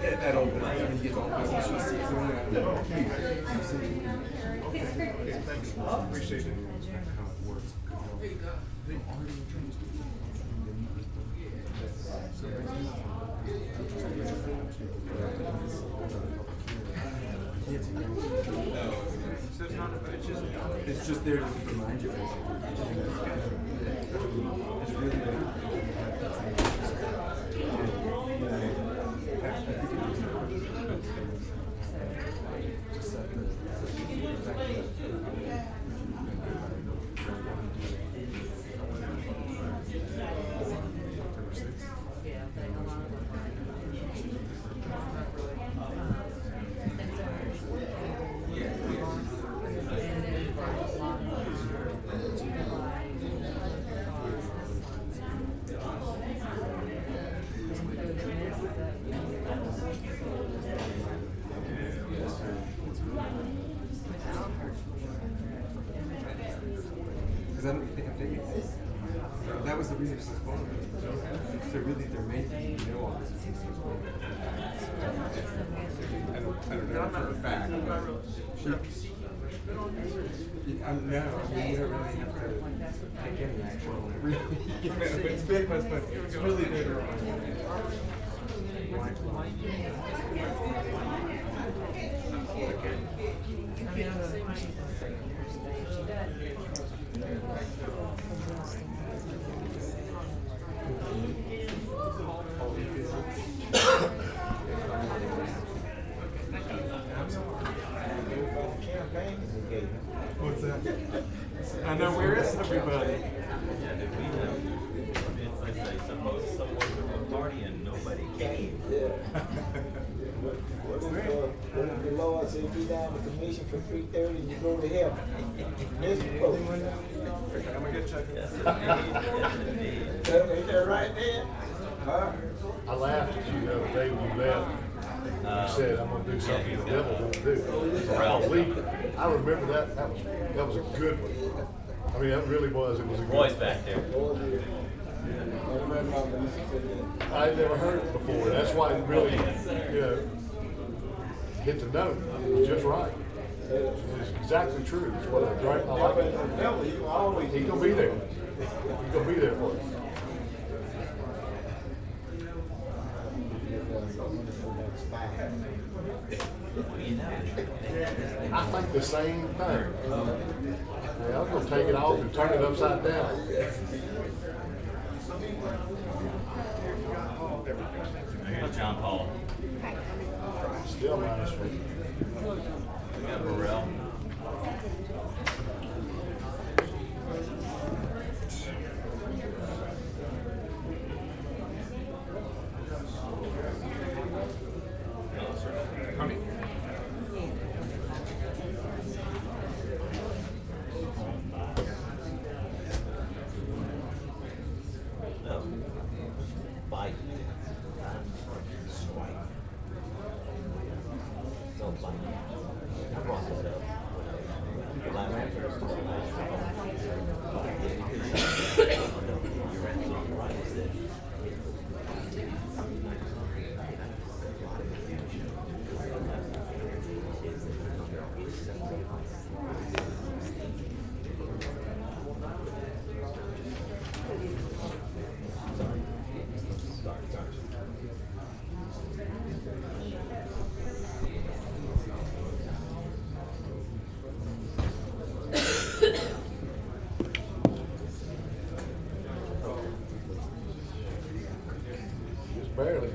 That old one. Appreciate it. It's just there to remind you. It's really that was the reason it's postponed. So really, they're making all this. I don't know for a fact. No, I mean, you don't really have to take any action. Really, it's big, but it's really there to remind you. What's that? I know, where is everybody? It's like suppose someone was a party and nobody came. What if the Lord said be down with the mission for 3:30 and you go to heaven? I'm gonna get checked. Ain't that right there? Huh? I laughed at you the other day when you left. You said, I'm going to do something the devil won't do. I remember that. That was a good one. I mean, that really was. It was a good Roy's one. back there. I'd never heard it before. That's why it really, hit the note. It was just right. It's exactly true. It's what it's right. I like it. He's going to be there. He's going to be there for us. I think the same thing. Yeah, I'm going to take it off and turn it upside down. Here's John Paul. Still minus one. We got Burrell. Barely.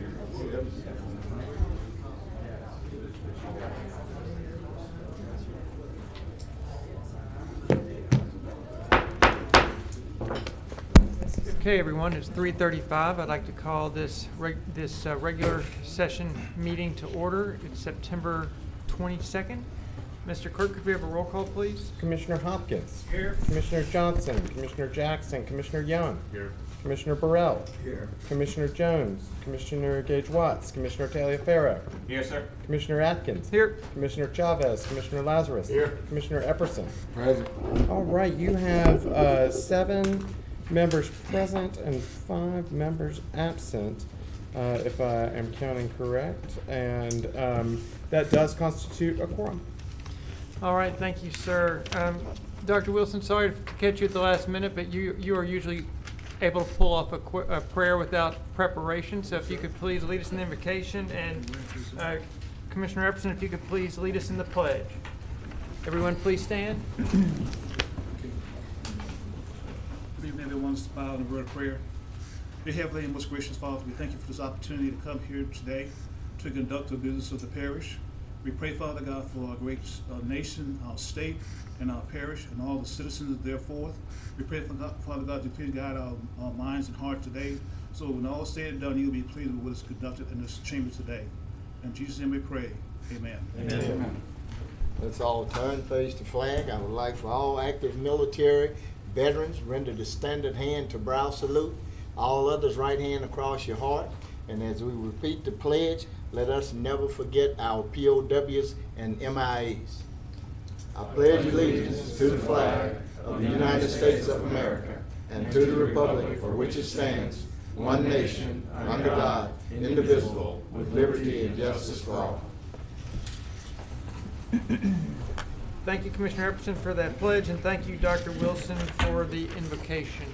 Okay, everyone, it's 3:35. I'd like to call this regular session meeting to order. It's September 22nd. Mr. Clerk, could we have a roll call, please? Commissioner Hopkins. Here. Commissioner Johnson. Commissioner Jackson. Commissioner Young. Here. Commissioner Burrell. Here. Commissioner Jones. Commissioner Gage Watts. Commissioner Taliaferro. Here, sir. Commissioner Atkins. Here. Commissioner Chavez. Commissioner Lazarus. Here. Commissioner Epperson. Present. All right, you have 7 members present and 5 members absent, if I am counting correct, and that does constitute a quorum. All right, thank you, sir. Dr. Wilson, sorry to catch you at the last minute, but you are usually able to pull off a prayer without preparation. So if you could please lead us in the invocation, and Commissioner Epperson, if you could please lead us in the pledge. Everyone, please stand. Good evening, everyone. Let's bow in a word of prayer. Dear Heavenly and most gracious Father, we thank you for this opportunity to come here today to conduct the business of the parish. We pray, Father God, for our great nation, our state, and our parish, and all the citizens therefore. We pray, Father God, to please guide our minds and hearts today, so when all is said and done, you'll be pleased with what is conducted in this chamber today. In Jesus' name we pray. Amen. Amen. Let's all turn, face the flag. I would like for all active military veterans render the standard hand to brow salute. All others right hand across your heart. And as we repeat the pledge, let us never forget our POWs and MIAs. I pledge allegiance to the flag of the United States of America and to the republic for which it stands, one nation, under God, indivisible, with liberty and justice for all. Thank you, Commissioner Epperson, for that pledge, and thank you, Dr. Wilson, for the invocation.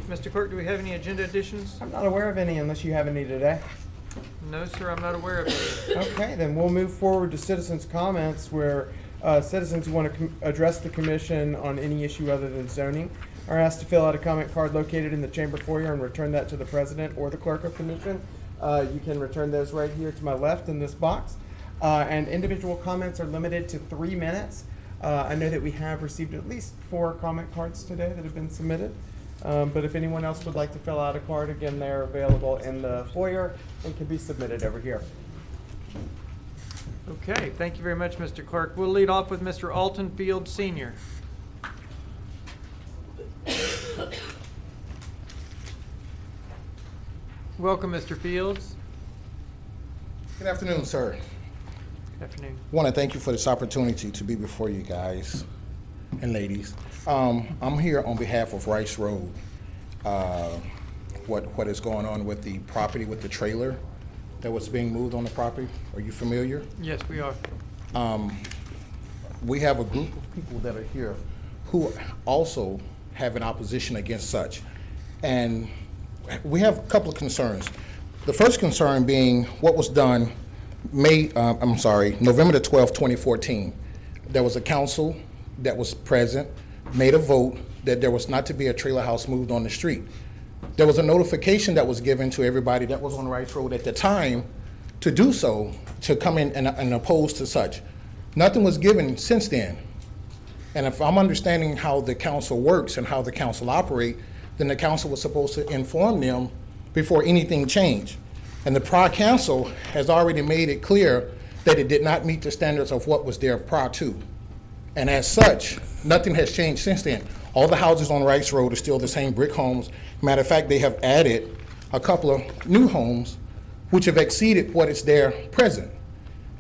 Mr. Clerk, do we have any agenda additions? I'm not aware of any unless you have any today. No, sir, I'm not aware of any. Okay, then we'll move forward to citizens' comments, where citizens who want to address the commission on any issue other than zoning are asked to fill out a comment card located in the chamber foyer and return that to the president or the clerk of commission. You can return those right here to my left in this box. And individual comments are limited to 3 minutes. I know that we have received at least 4 comment cards today that have been submitted. But if anyone else would like to fill out a card, again, they're available in the foyer and can be submitted over here. Okay, thank you very much, Mr. Clerk. We'll lead off with Mr. Alton Field Sr. Welcome, Mr. Fields. Good afternoon, sir. Good afternoon. I want to thank you for this opportunity to be before you guys and ladies. I'm here on behalf of Rice Road. What is going on with the property with the trailer that was being moved on the property? Are you familiar? Yes, we are. We have a group of people that are here who also have an opposition against such. And we have a couple of concerns. The first concern being what was done November the 12th, 2014. There was a council that was present, made a vote that there was not to be a trailer house moved on the street. There was a notification that was given to everybody that was on Rice Road at the time to do so, to come in and oppose to such. Nothing was given since then. And if I'm understanding how the council works and how the council operate, then the council was supposed to inform them before anything changed. And the prior council has already made it clear that it did not meet the standards of what was there prior to. And as such, nothing has changed since then. All the houses on Rice Road are still the same brick homes. Matter of fact, they have added a couple of new homes which have exceeded what is there present.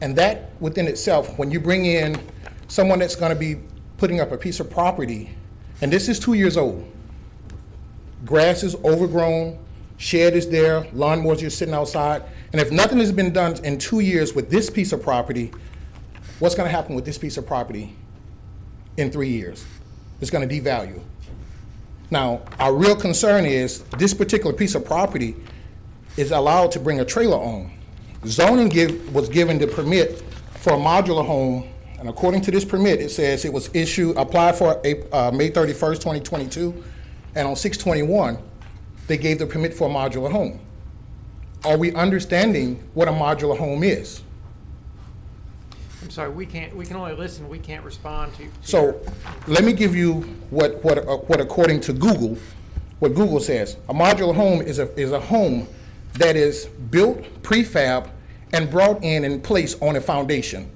And that within itself, when you bring in someone that's gonna be putting up a piece of property, and this is 2 years old, grass is overgrown, shed is there, lawnmowers are sitting outside, and if nothing has been done in 2 years with this piece of property, what's gonna happen with this piece of property in 3 years? It's gonna devalue. Now, our real concern is this particular piece of property is allowed to bring a trailer on. Zoning was given the permit for a modular home, and according to this permit, it says it was applied for May 31st, 2022, and on 6/21, they gave the permit for a modular home. Are we understanding what a modular home is? I'm sorry, we can only listen, we can't respond to. So let me give you what according to Google, what Google says. A modular home is a home that is built, prefab, and brought in place on a foundation.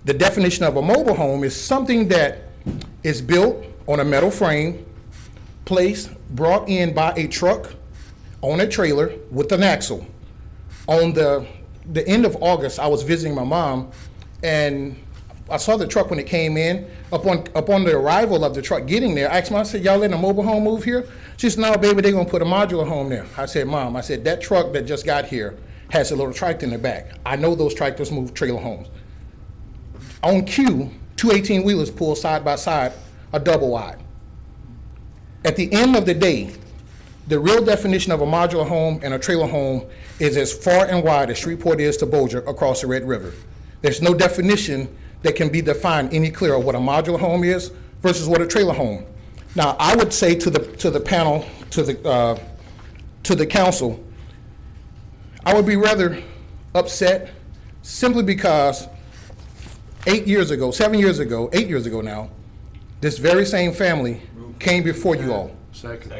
The definition of a mobile home is something that is built on a metal frame place brought in by a truck on a trailer with an axle. On the end of August, I was visiting my mom, and I saw the truck when it came in. Upon the arrival of the truck getting there, I asked Mom, I said, y'all letting a mobile home move here? She said, no, baby, they're gonna put a modular home there. I said, Mom, I said, that truck that just got here has a little tractor in the back. I know those tractors move trailer homes. On cue, two 18-wheelers pull side by side, a double wide. At the end of the day, the real definition of a modular home and a trailer home is as far and wide as Shreveport is to Bossier across the Red River. There's no definition that can be defined any clearer what a modular home is versus what a trailer home. Now, I would say to the panel, to the council, I would be rather upset simply because 8 years ago now, this very same family came before you all. Second.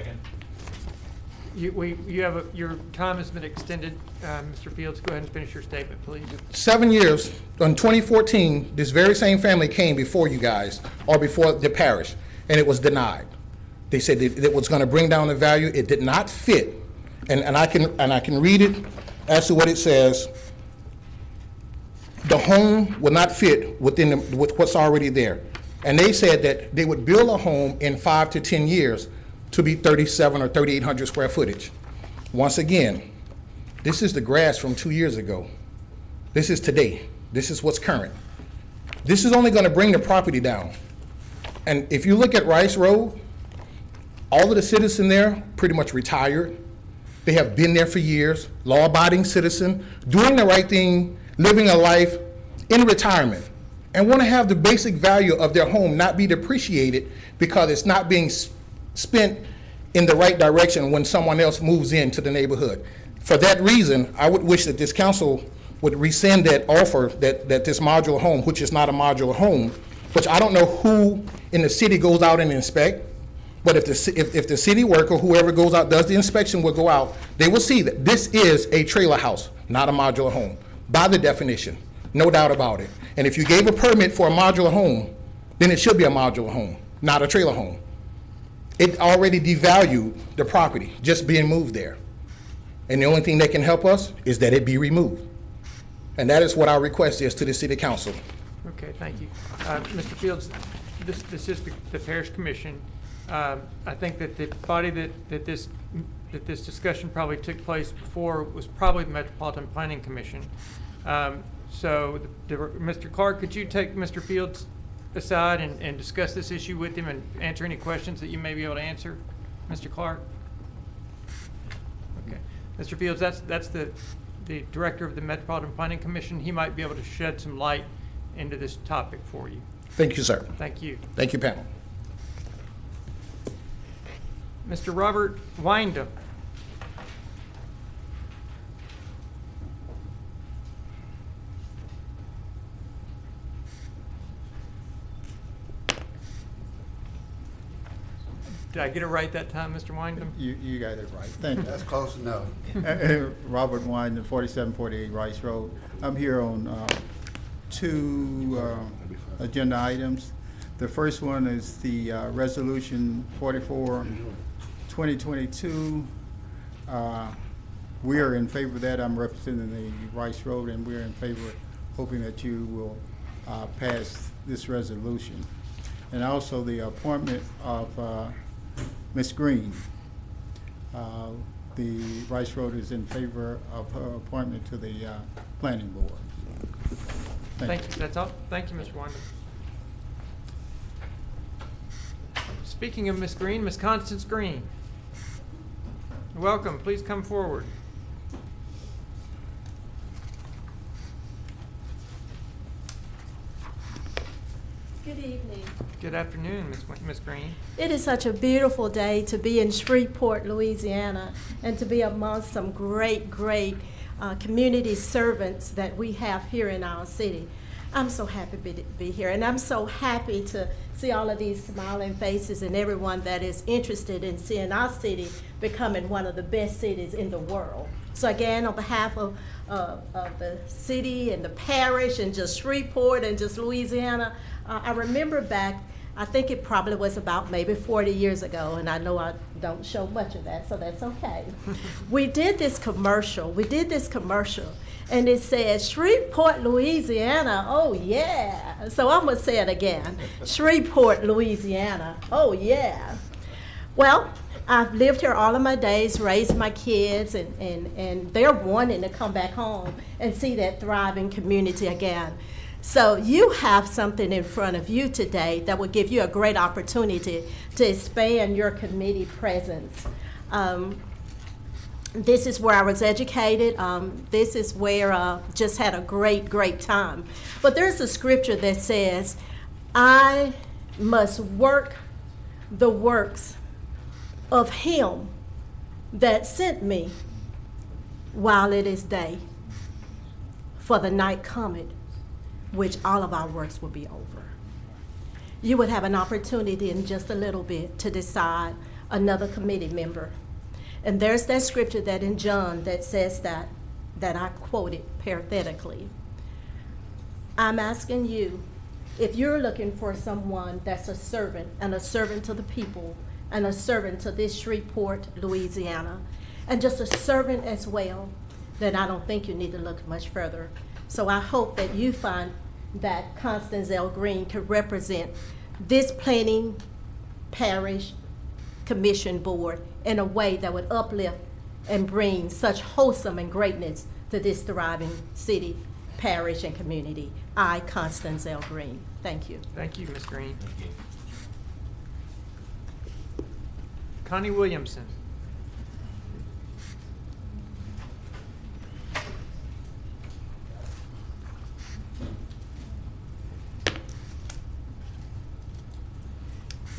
Your time has been extended. Mr. Fields, go ahead and finish your statement, please. 7 years, in 2014, this very same family came before you guys, or before the parish, and it was denied. They said it was gonna bring down the value. It did not fit. And I can read it as to what it says. The home will not fit with what's already there. And they said that they would build a home in 5 to 10 years to be 37 or 3,800 square footage. Once again, this is the grass from 2 years ago. This is today. This is what's current. This is only gonna bring the property down. And if you look at Rice Road, all of the citizens there pretty much retired. They have been there for years, law-abiding citizen, doing the right thing, living a life in retirement, and want to have the basic value of their home not be depreciated because it's not being spent in the right direction when someone else moves into the neighborhood. For that reason, I would wish that this council would rescind that offer that this modular home, which is not a modular home, which I don't know who in the city goes out and inspect, but if the city worker, whoever goes out, does the inspection, will go out, they will see that this is a trailer house, not a modular home, by the definition, no doubt about it. And if you gave a permit for a modular home, then it should be a modular home, not a trailer home. It already devalued the property just being moved there. And the only thing that can help us is that it be removed. And that is what our request is to the city council. Okay, thank you. Mr. Fields, this is the parish commission. I think that the body that this discussion probably took place before was probably the Metropolitan Planning Commission. So, Mr. Clark, could you take Mr. Fields aside and discuss this issue with him and answer any questions that you may be able to answer, Mr. Clark? Okay, Mr. Fields, that's the director of the Metropolitan Planning Commission. He might be able to shed some light into this topic for you. Thank you, sir. Thank you. Thank you, panel. Mr. Robert Wyndham. Did I get it right that time, Mr. Wyndham? You got it right. Thank you. That's close enough. Robert Wyndham, 4748 Rice Road. I'm here on two agenda items. The first one is the resolution 44-2022. We are in favor of that. I'm representing the Rice Road, and we're in favor, hoping that you will pass this resolution. And also the appointment of Ms. Green. The Rice Road is in favor of her appointment to the planning board. Thank you. That's all. Thank you, Mr. Wyndham. Speaking of Ms. Green, Ms. Constance Green. Welcome. Please come forward. Good evening. Good afternoon, Ms. Green. It is such a beautiful day to be in Shreveport, Louisiana, and to be amongst some great community servants that we have here in our city. I'm so happy to be here, and I'm so happy to see all of these smiling faces and everyone that is interested in seeing our city becoming one of the best cities in the world. So again, on behalf of the city and the parish and just Shreveport and just Louisiana, I remember back I think it probably was about maybe 40 years ago, and I know I don't show much of that, so that's okay. We did this commercial, and it said, Shreveport, Louisiana, oh yeah. So I'm gonna say it again, Shreveport, Louisiana, oh yeah. Well, I've lived here all of my days, raised my kids, and they're wanting to come back home and see that thriving community again. So you have something in front of you today that will give you a great opportunity to expand your committee presence. This is where I was educated. This is where I just had a great time. But there's a scripture that says, I must work the works of him that sent me while it is day. For the night cometh, which all of our works will be over. You would have an opportunity in just a little bit to decide another committee member. And there's that scripture that in John that says that I quoted parenthetically. I'm asking you, if you're looking for someone that's a servant, and a servant to the people, and a servant to this Shreveport, Louisiana, and just a servant as well, then I don't think you need to look much further. So I hope that you find that Constance L. Green could represent this planning parish commission board in a way that would uplift and bring such wholesome and greatness to this thriving city, parish, and community. I, Constance L. Green. Thank you. Thank you, Ms. Green. Connie Williamson.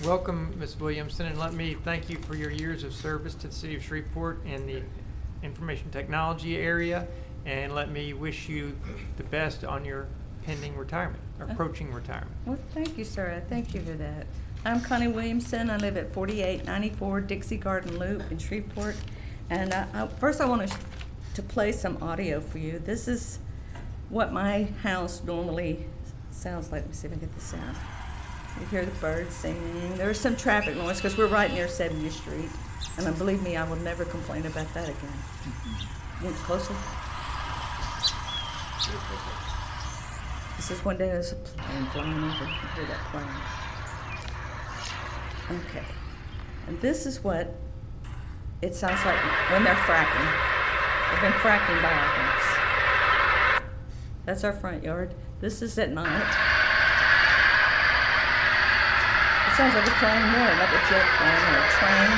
Welcome, Ms. Williamson, and let me thank you for your years of service to the city of Shreveport in the information technology area, and let me wish you the best on your pending retirement, approaching retirement. Well, thank you, sir. Thank you for that. I'm Connie Williamson. I live at 4894 Dixie Garden Loop in Shreveport, and first I want to play some audio for you. This is what my house normally sounds like. Let me see if I can get the sound. You hear the birds singing. There's some traffic noise because we're right near 70th Street. And believe me, I will never complain about that again. Get closer. This is one day there's a plane flying over. You hear that plane. Okay. And this is what it sounds like when they're fracking. They've been fracking by our house. That's our front yard. This is at night. Sounds like a plane more, like a jet plane or a train.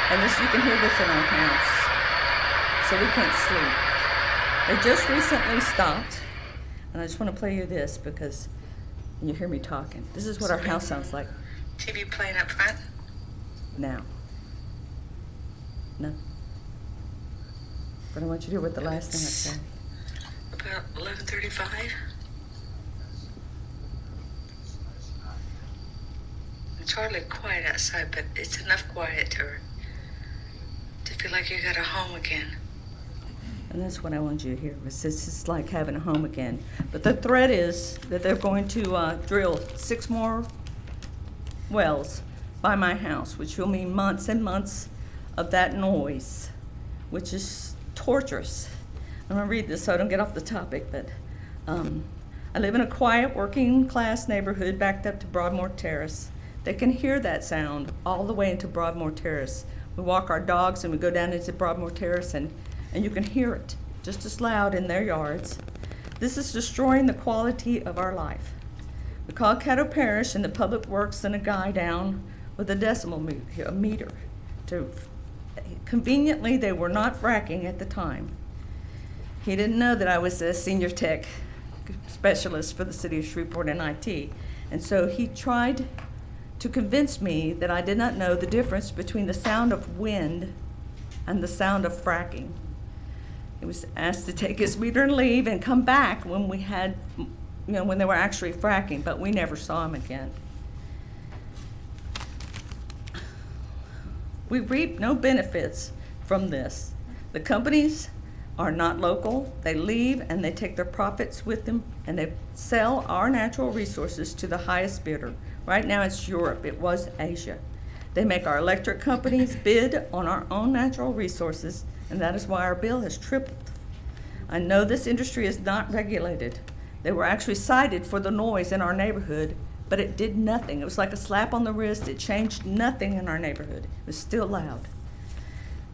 And this, you can hear this in our house. So we can't sleep. They just recently stopped. And I just want to play you this because you hear me talking. This is what our house sounds like. TV playing up front? Now. No. But I want you to hear what the last thing I said. About 11:35? It's hardly quiet outside, but it's enough quiet to feel like you got a home again. And that's what I want you to hear. It's just like having a home again. But the threat is that they're going to drill 6 more wells by my house, which will mean months and months of that noise, which is torturous. I'm going to read this so I don't get off the topic, but I live in a quiet working class neighborhood backed up to Broadmoor Terrace. They can hear that sound all the way into Broadmoor Terrace. We walk our dogs and we go down into Broadmoor Terrace and you can hear it just as loud in their yards. This is destroying the quality of our life. We called Caddo Parish and the Public Works sent a guy down with a decimal meter. Conveniently, they were not fracking at the time. He didn't know that I was a senior tech specialist for the city of Shreveport in IT. And so he tried to convince me that I did not know the difference between the sound of wind and the sound of fracking. He was asked to take his meter and leave and come back when we had, when they were actually fracking, but we never saw him again. We reap no benefits from this. The companies are not local. They leave and they take their profits with them and they sell our natural resources to the highest bidder. Right now it's Europe. It was Asia. They make our electric companies bid on our own natural resources, and that is why our bill has tripled. I know this industry is not regulated. They were actually cited for the noise in our neighborhood, but it did nothing. It was like a slap on the wrist. It changed nothing in our neighborhood. It was still loud.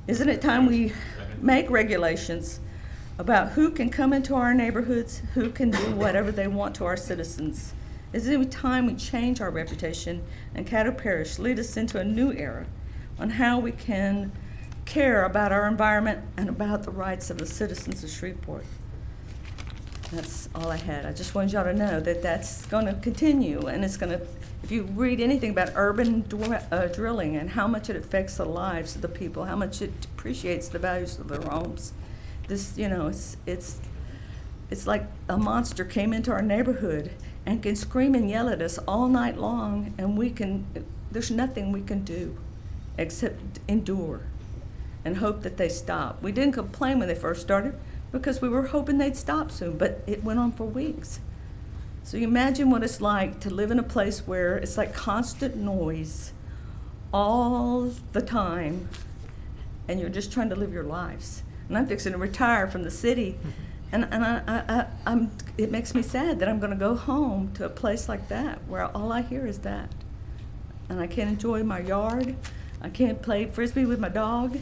Isn't it time we make regulations about who can come into our neighborhoods, who can do whatever they want to our citizens? Isn't it time we change our reputation and Caddo Parish lead us into a new era on how we can care about our environment and about the rights of the citizens of Shreveport? That's all I had. I just wanted y'all to know that that's going to continue, and it's going to, if you read anything about urban drilling and how much it affects the lives of the people, how much it depreciates the values of their homes, this, you know, it's like a monster came into our neighborhood and can scream and yell at us all night long, and there's nothing we can do except endure and hope that they stop. We didn't complain when they first started because we were hoping they'd stop soon, but it went on for weeks. So you imagine what it's like to live in a place where it's like constant noise all the time, and you're just trying to live your lives. And I'm fixing to retire from the city, and it makes me sad that I'm going to go home to a place like that where all I hear is that. And I can't enjoy my yard. I can't play Frisbee with my dog.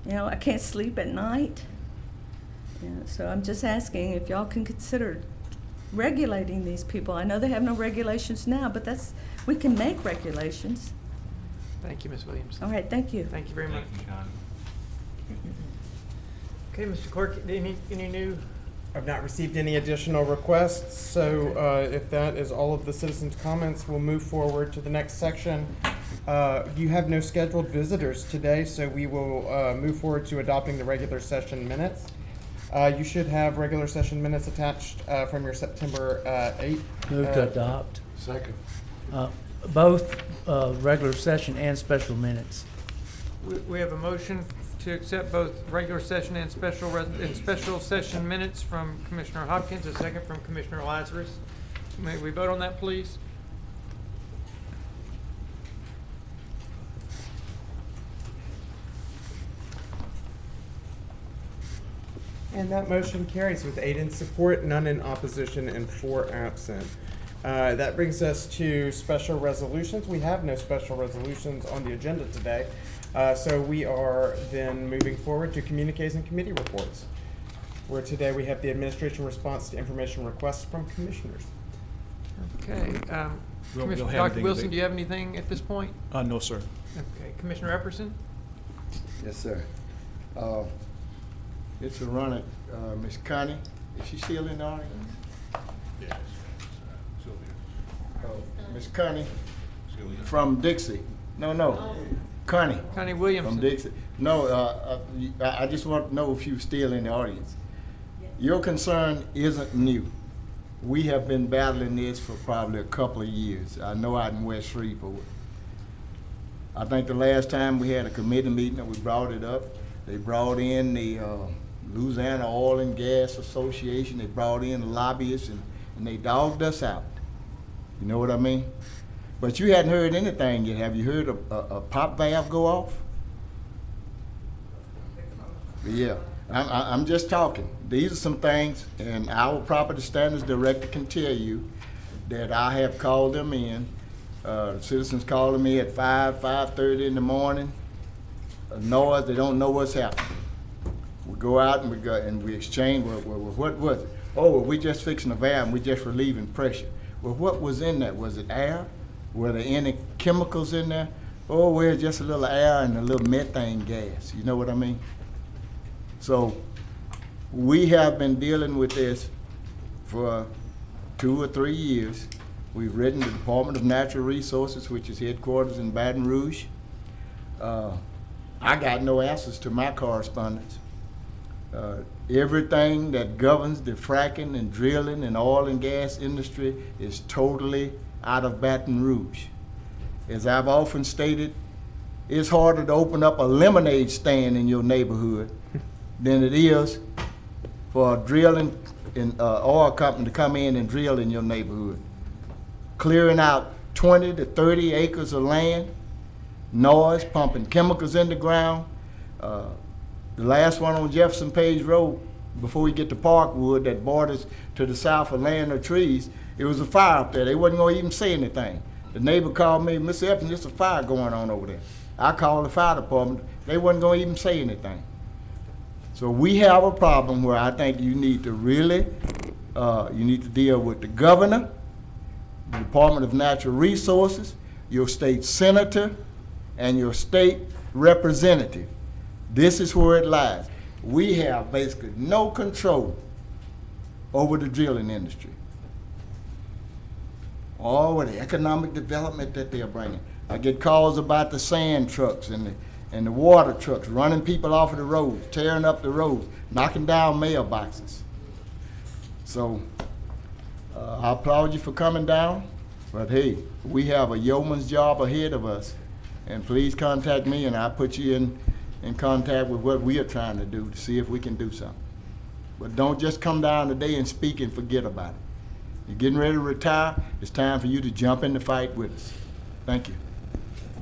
You know, I can't sleep at night. Yeah, so I'm just asking if y'all can consider regulating these people. I know they have no regulations now, but we can make regulations. Thank you, Ms. Williams. All right, thank you. Thank you very much. Thank you, John. Okay, Mr. Clerk, any new? I've not received any additional requests, so if that is all of the citizens' comments, we'll move forward to the next section. You have no scheduled visitors today, so we will move forward to adopting the regular session minutes. You should have regular session minutes attached from your September 8th. Move to adopt. Second. Both regular session and special minutes. We have a motion to accept both regular session and special session minutes from Commissioner Hopkins, a second from Commissioner Lazarus. May we vote on that, please? And that motion carries with 8 in support, none in opposition, and 4 absent. That brings us to special resolutions. We have no special resolutions on the agenda today. So we are then moving forward to communiques and committee reports, where today we have the administration response to information requests from commissioners. Okay. Commissioner Dr. Wilson, do you have anything at this point? No, sir. Okay. Commissioner Epperson? Yes, sir. It's a run at Ms. Connie. Is she still in the audience? Yes. Sylvia. Ms. Connie Sylvia. from Dixie. No. Connie. Connie Williamson. From Dixie. No, I just want to know if you're still in the audience. Your concern isn't new. We have been battling this for probably a couple of years. I know out in West Shreveport. I think the last time we had a committee meeting that we brought it up, they brought in the Louisiana Oil and Gas Association. They brought in the lobbyists, and they dogged us out. You know what I mean? But you hadn't heard anything yet. Have you heard a pop valve go off? Yeah, I'm just talking. These are some things, and our property standards director can tell you that I have called them in. Citizens calling me at 5:30 in the morning. Noise, they don't know what's happening. We go out and we exchange. Well, what was it? Oh, well, we just fixing the valve and we just relieving pressure. Well, what was in that? Was it air? Were there any chemicals in there? Oh, well, just a little air and a little methane gas. You know what I mean? So we have been dealing with this for 2 or 3 years. We've written the Department of Natural Resources, which is headquarters in Baton Rouge. I got no answers to my correspondence. Everything that governs the fracking and drilling and oil and gas industry is totally out of Baton Rouge. As I've often stated, it's harder to open up a lemonade stand in your neighborhood than it is for a drilling oil company to come in and drill in your neighborhood. Clearing out 20 to 30 acres of land, noise, pumping chemicals in the ground. The last one on Jefferson Page Road, before we get to Parkwood, that borders to the south of Land of Trees, it was a fire up there. They wasn't gonna even say anything. The neighbor called me, Mr. Epps, there's a fire going on over there. I called the fire department. They wasn't gonna even say anything. So we have a problem where I think you need to really, you need to deal with the governor, the Department of Natural Resources, your state senator, and your state representative. This is where it lies. We have basically no control over the drilling industry. All of the economic development that they're bringing. I get calls about the sand trucks and the water trucks running people off of the roads, tearing up the roads, knocking down mailboxes. So I applaud you for coming down, but hey, we have a yeoman's job ahead of us. And please contact me and I'll put you in contact with what we are trying to do to see if we can do something. But don't just come down today and speak and forget about it. You're getting ready to retire, it's time for you to jump in the fight with us. Thank you.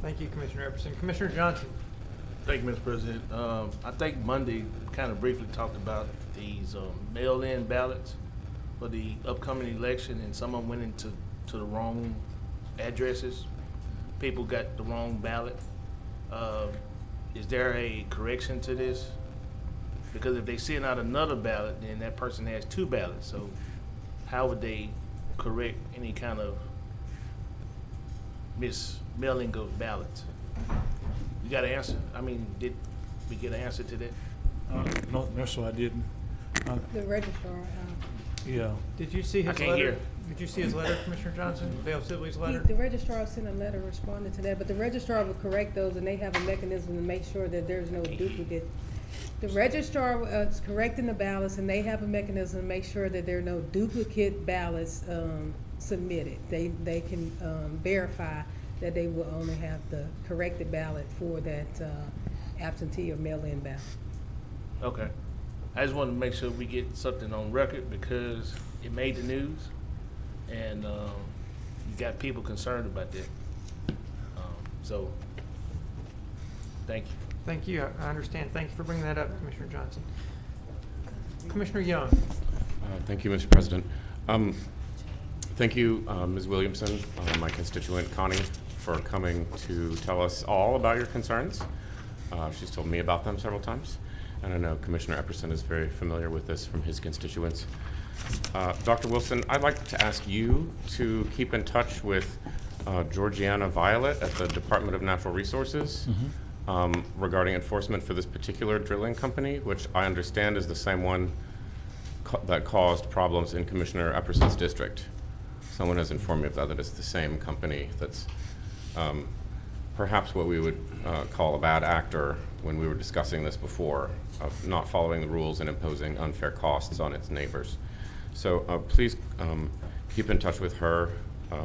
Thank you, Commissioner Epperson. Commissioner Johnson. Thank you, Mr. President. I think Monday kind of briefly talked about these mail-in ballots for the upcoming election, and some of them went into the wrong addresses. People got the wrong ballot. Is there a correction to this? Because if they send out another ballot, then that person has two ballots. So how would they correct any kind of mismailing of ballots? You got an answer? I mean, did we get an answer to that? No, sir, I didn't. The registrar. Yeah. Did you see his I can't letter? hear. Did you see his letter, Commissioner Johnson? Vale Sibley's letter? The registrar sent a letter responding to that, but the registrar will correct those, and they have a mechanism to make sure that there's no duplicate. The registrar is correcting the ballots, and they have a mechanism to make sure that there are no duplicate ballots submitted. They can verify that they will only have the corrected ballot for that absentee or mail-in ballot. Okay. I just wanted to make sure we get something on record because it made the news, and you got people concerned about that. So, thank you. Thank you. I understand. Thank you for bringing that up, Commissioner Johnson. Commissioner Young. Thank you, Mr. President. Thank you, Ms. Williamson, my constituent Connie, for coming to tell us all about your concerns. She's told me about them several times, and I know Commissioner Epperson is very familiar with this from his constituents. Dr. Wilson, I'd like to ask you to keep in touch with Georgiana Violet at the Department of Natural Resources regarding enforcement for this particular drilling company, which I understand is the same one that caused problems in Commissioner Epperson's district. Someone has informed me of that it's the same company that's perhaps what we would call a bad actor when we were discussing this before, of not following the rules and imposing unfair costs on its neighbors. So please keep in touch with her,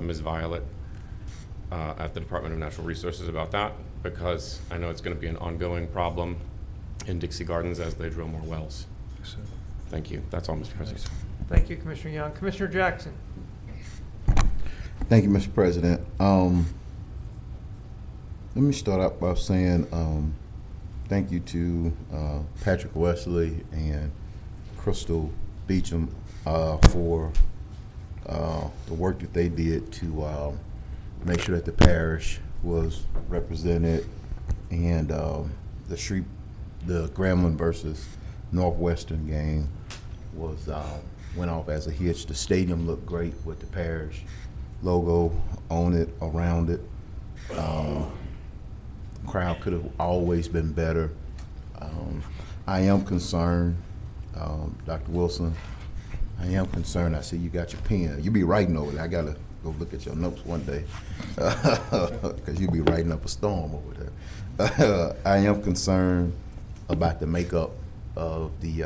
Ms. Violet, at the Department of Natural Resources about that, because I know it's going to be an ongoing problem in Dixie Gardens as they drill more wells. Yes, sir. Thank you. That's all, Mr. President. Thank you, Commissioner Young. Commissioner Jackson. Thank you, Mr. President. Let me start out by saying thank you to Patrick Wesley and Crystal Beecham for the work that they did to make sure that the parish was represented, and the Grambling versus Northwestern game was went off as a hitch. The stadium looked great with the parish logo on it, around it. Crowd could have always been better. I am concerned, Dr. Wilson. I am concerned. I see you got your pen. You be writing over there. I gotta go look at your notes one day, because you be writing up a storm over there. I am concerned about the makeup of the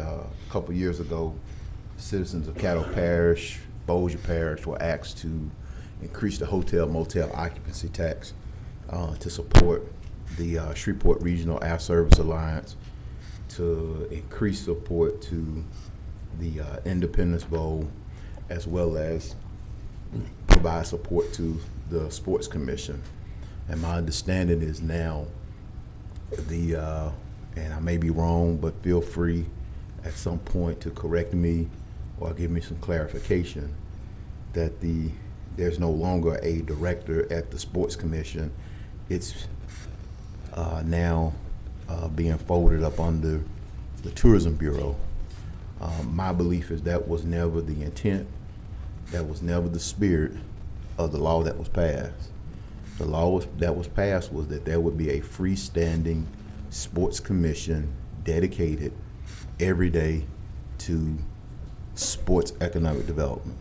couple years ago. Citizens of Caddo Parish, Bossier Parish were asked to increase the hotel motel occupancy tax to support the Shreveport Regional Air Service Alliance, to increase support to the Independence Bowl, as well as provide support to the Sports Commission. And my understanding is now and I may be wrong, but feel free at some point to correct me or give me some clarification, that there's no longer a director at the Sports Commission. It's now being folded up under the Tourism Bureau. My belief is that was never the intent, that was never the spirit of the law that was passed. The law that was passed was that there would be a freestanding sports commission dedicated every day to sports economic development.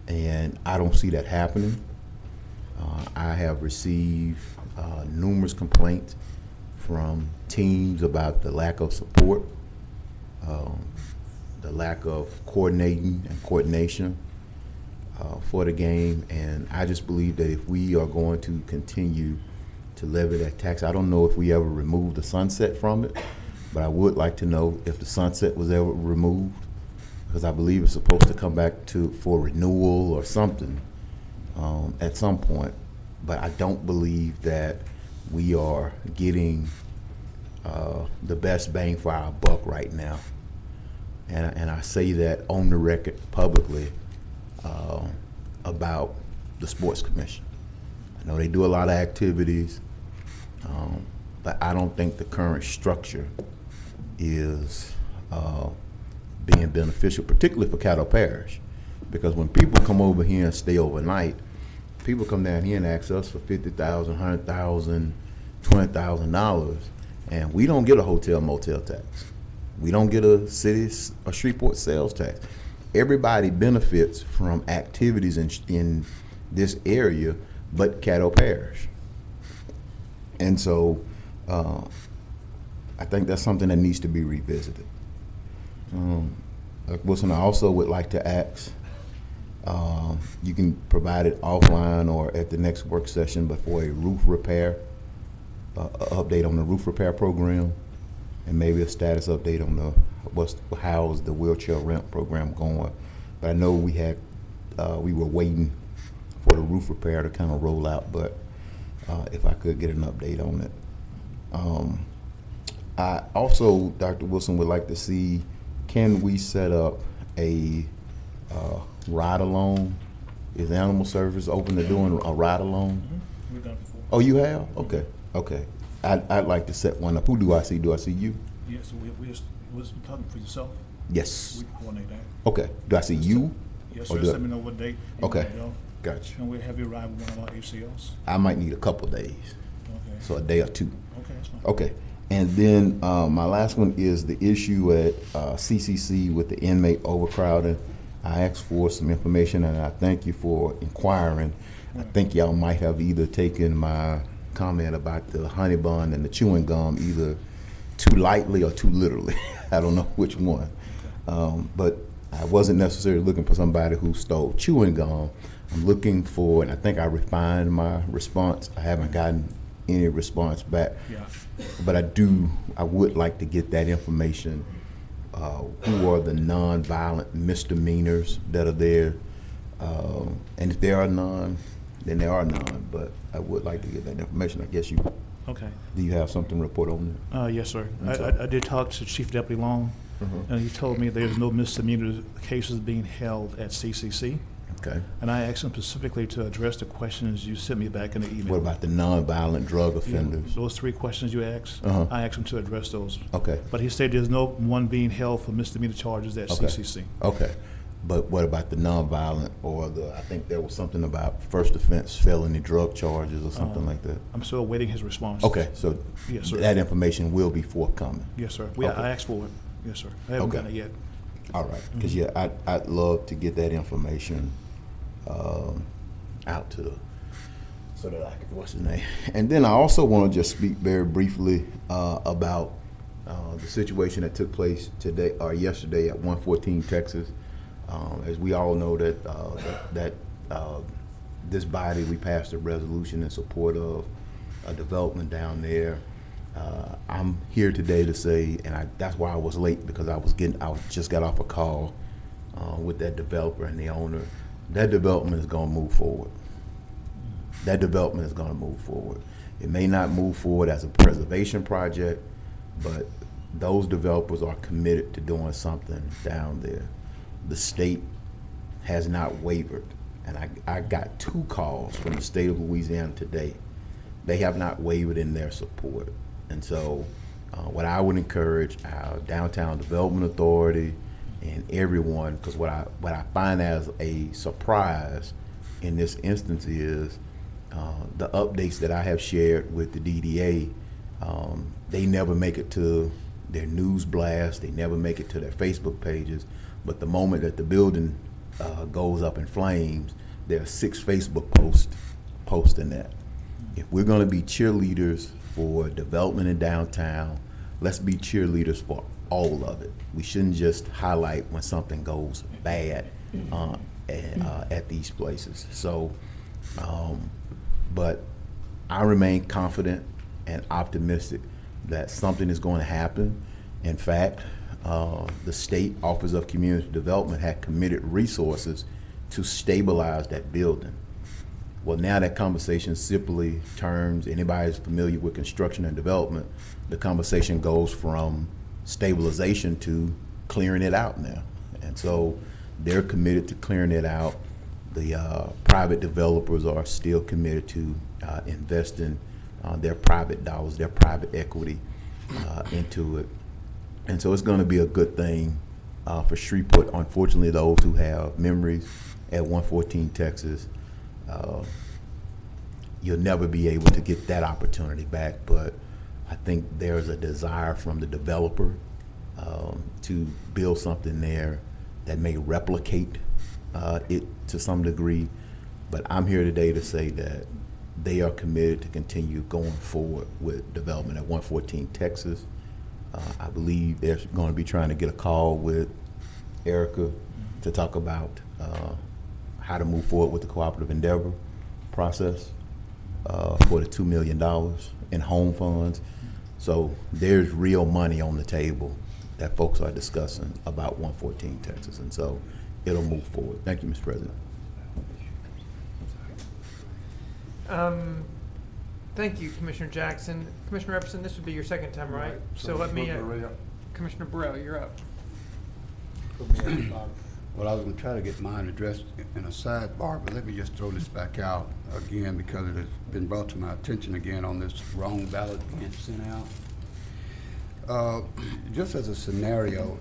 And I don't see that happening. I have received numerous complaints from teams about the lack of support, the lack of coordination for the game. And I just believe that if we are going to continue to levy that tax, I don't know if we ever remove the sunset from it, but I would like to know if the sunset was ever removed, because I believe it's supposed to come back for renewal or something at some point. But I don't believe that we are getting the best bang for our buck right now. And I say that on the record publicly about the Sports Commission. I know they do a lot of activities, but I don't think the current structure is being beneficial, particularly for Caddo Parish. Because when people come over here and stay overnight, people come down here and ask us for $50,000, $100,000, $20,000, and we don't get a hotel motel tax. We don't get a Shreveport sales tax. Everybody benefits from activities in this area, but Caddo Parish. And so I think that's something that needs to be revisited. Wilson, I also would like to ask, you can provide it offline or at the next work session, but for a roof repair, update on the roof repair program, and maybe a status update on how's the wheelchair ramp program going. But I know we were waiting for the roof repair to kind of roll out, but if I could get an update on it. I also, Dr. Wilson, would like to see, can we set up a ride-along? Is Animal Service open to doing a ride-along? Mm-hmm. We've done it before. Oh, you have? Okay, okay. I'd like to set one up. Who do I see? Do I see you? Yeah, so we was talking for yourself? Yes. We can coordinate that. Okay. Do I see you? Yes, Or sir. do I- Let me know what date you Okay. want to go. Gotcha. And we'll have you ride with one of our ACLs. I might need a couple days. Okay. So a day or two. Okay, that's fine. Okay. And then my last one is the issue at CCC with the inmate overcrowding. I asked for some information, and I thank you for inquiring. I think y'all might have either taken my comment about the honey bun and the chewing gum either too lightly or too literally. I don't know which one. But I wasn't necessarily looking for somebody who stole chewing gum. I'm looking for, and I think I refined my response. I haven't gotten any response back. Yeah. But I would like to get that information. Who are the non-violent misdemeanors that are there? And if there are none, then there are none. But I would like to get that information. I guess you. Okay. Do you have something to report on that? Yes, sir. Okay. I did talk to Chief Deputy Long, and he told me there's no misdemeanor cases being held at CCC. Okay. And I asked him specifically to address the questions you sent me back in the email. What about the non-violent drug offenders? Those 3 questions you asked, I asked him to address those. Okay. But he said there's no one being held for misdemeanor charges at CCC. Okay. But what about the non-violent or I think there was something about first offense felony drug charges or something like that? I'm still awaiting his response. Okay, so Yes, sir. that information will be forthcoming. Yes, sir. Okay. I asked for it. Yes, sir. I haven't Okay. gotten it yet. All right, because I'd love to get that information out to so that I could, what's his name? And then I also want to just speak very briefly about the situation that took place today or yesterday at 114 Texas. As we all know that this body, we passed a resolution in support of a development down there. I'm here today to say, and that's why I was late, because I just got off a call with that developer and the owner. That development is going to move forward. that development is going to move forward. It may not move forward as a preservation project, but those developers are committed to doing something down there. The state has not wavered, and I got 2 calls from the state of Louisiana today. They have not wavered in their support. And so what I would encourage our Downtown Development Authority and everyone, because what I find as a surprise in this instance is the updates that I have shared with the DDA, they never make it to their news blast, they never make it to their Facebook pages, but the moment that the building goes up in flames, there are 6 Facebook posts posting that. If we're going to be cheerleaders for development in downtown, let's be cheerleaders for all of it. We shouldn't just highlight when something goes bad at these places. So, but I remain confident and optimistic that something is going to happen. In fact, the State Office of Community Development had committed resources to stabilize that building. Well, now that conversation simply turns, anybody who's familiar with construction and development, the conversation goes from stabilization to clearing it out now. And so they're committed to clearing it out. The private developers are still committed to investing their private dollars, their private equity into it. And so it's going to be a good thing for Shreveport. Unfortunately, those who have memories at 114 Texas, you'll never be able to get that opportunity back. But I think there's a desire from the developer to build something there that may replicate it to some degree. But I'm here today to say that they are committed to continue going forward with development at 114 Texas. I believe they're going to be trying to get a call with Erica to talk about how to move forward with the cooperative endeavor process for the $2 million in home funds. So there's real money on the table that folks are discussing about 114 Texas, and so it'll move forward. Thank you, Mr. President. Thank you, Commissioner Jackson. Commissioner Epperson, this would be your second time, right? So let me, Commissioner Burrell, you're up. Well, I was going to try to get mine addressed in a sidebar, but let me just throw this back out again because it has been brought to my attention again on this wrong ballot being sent out. Just as a scenario,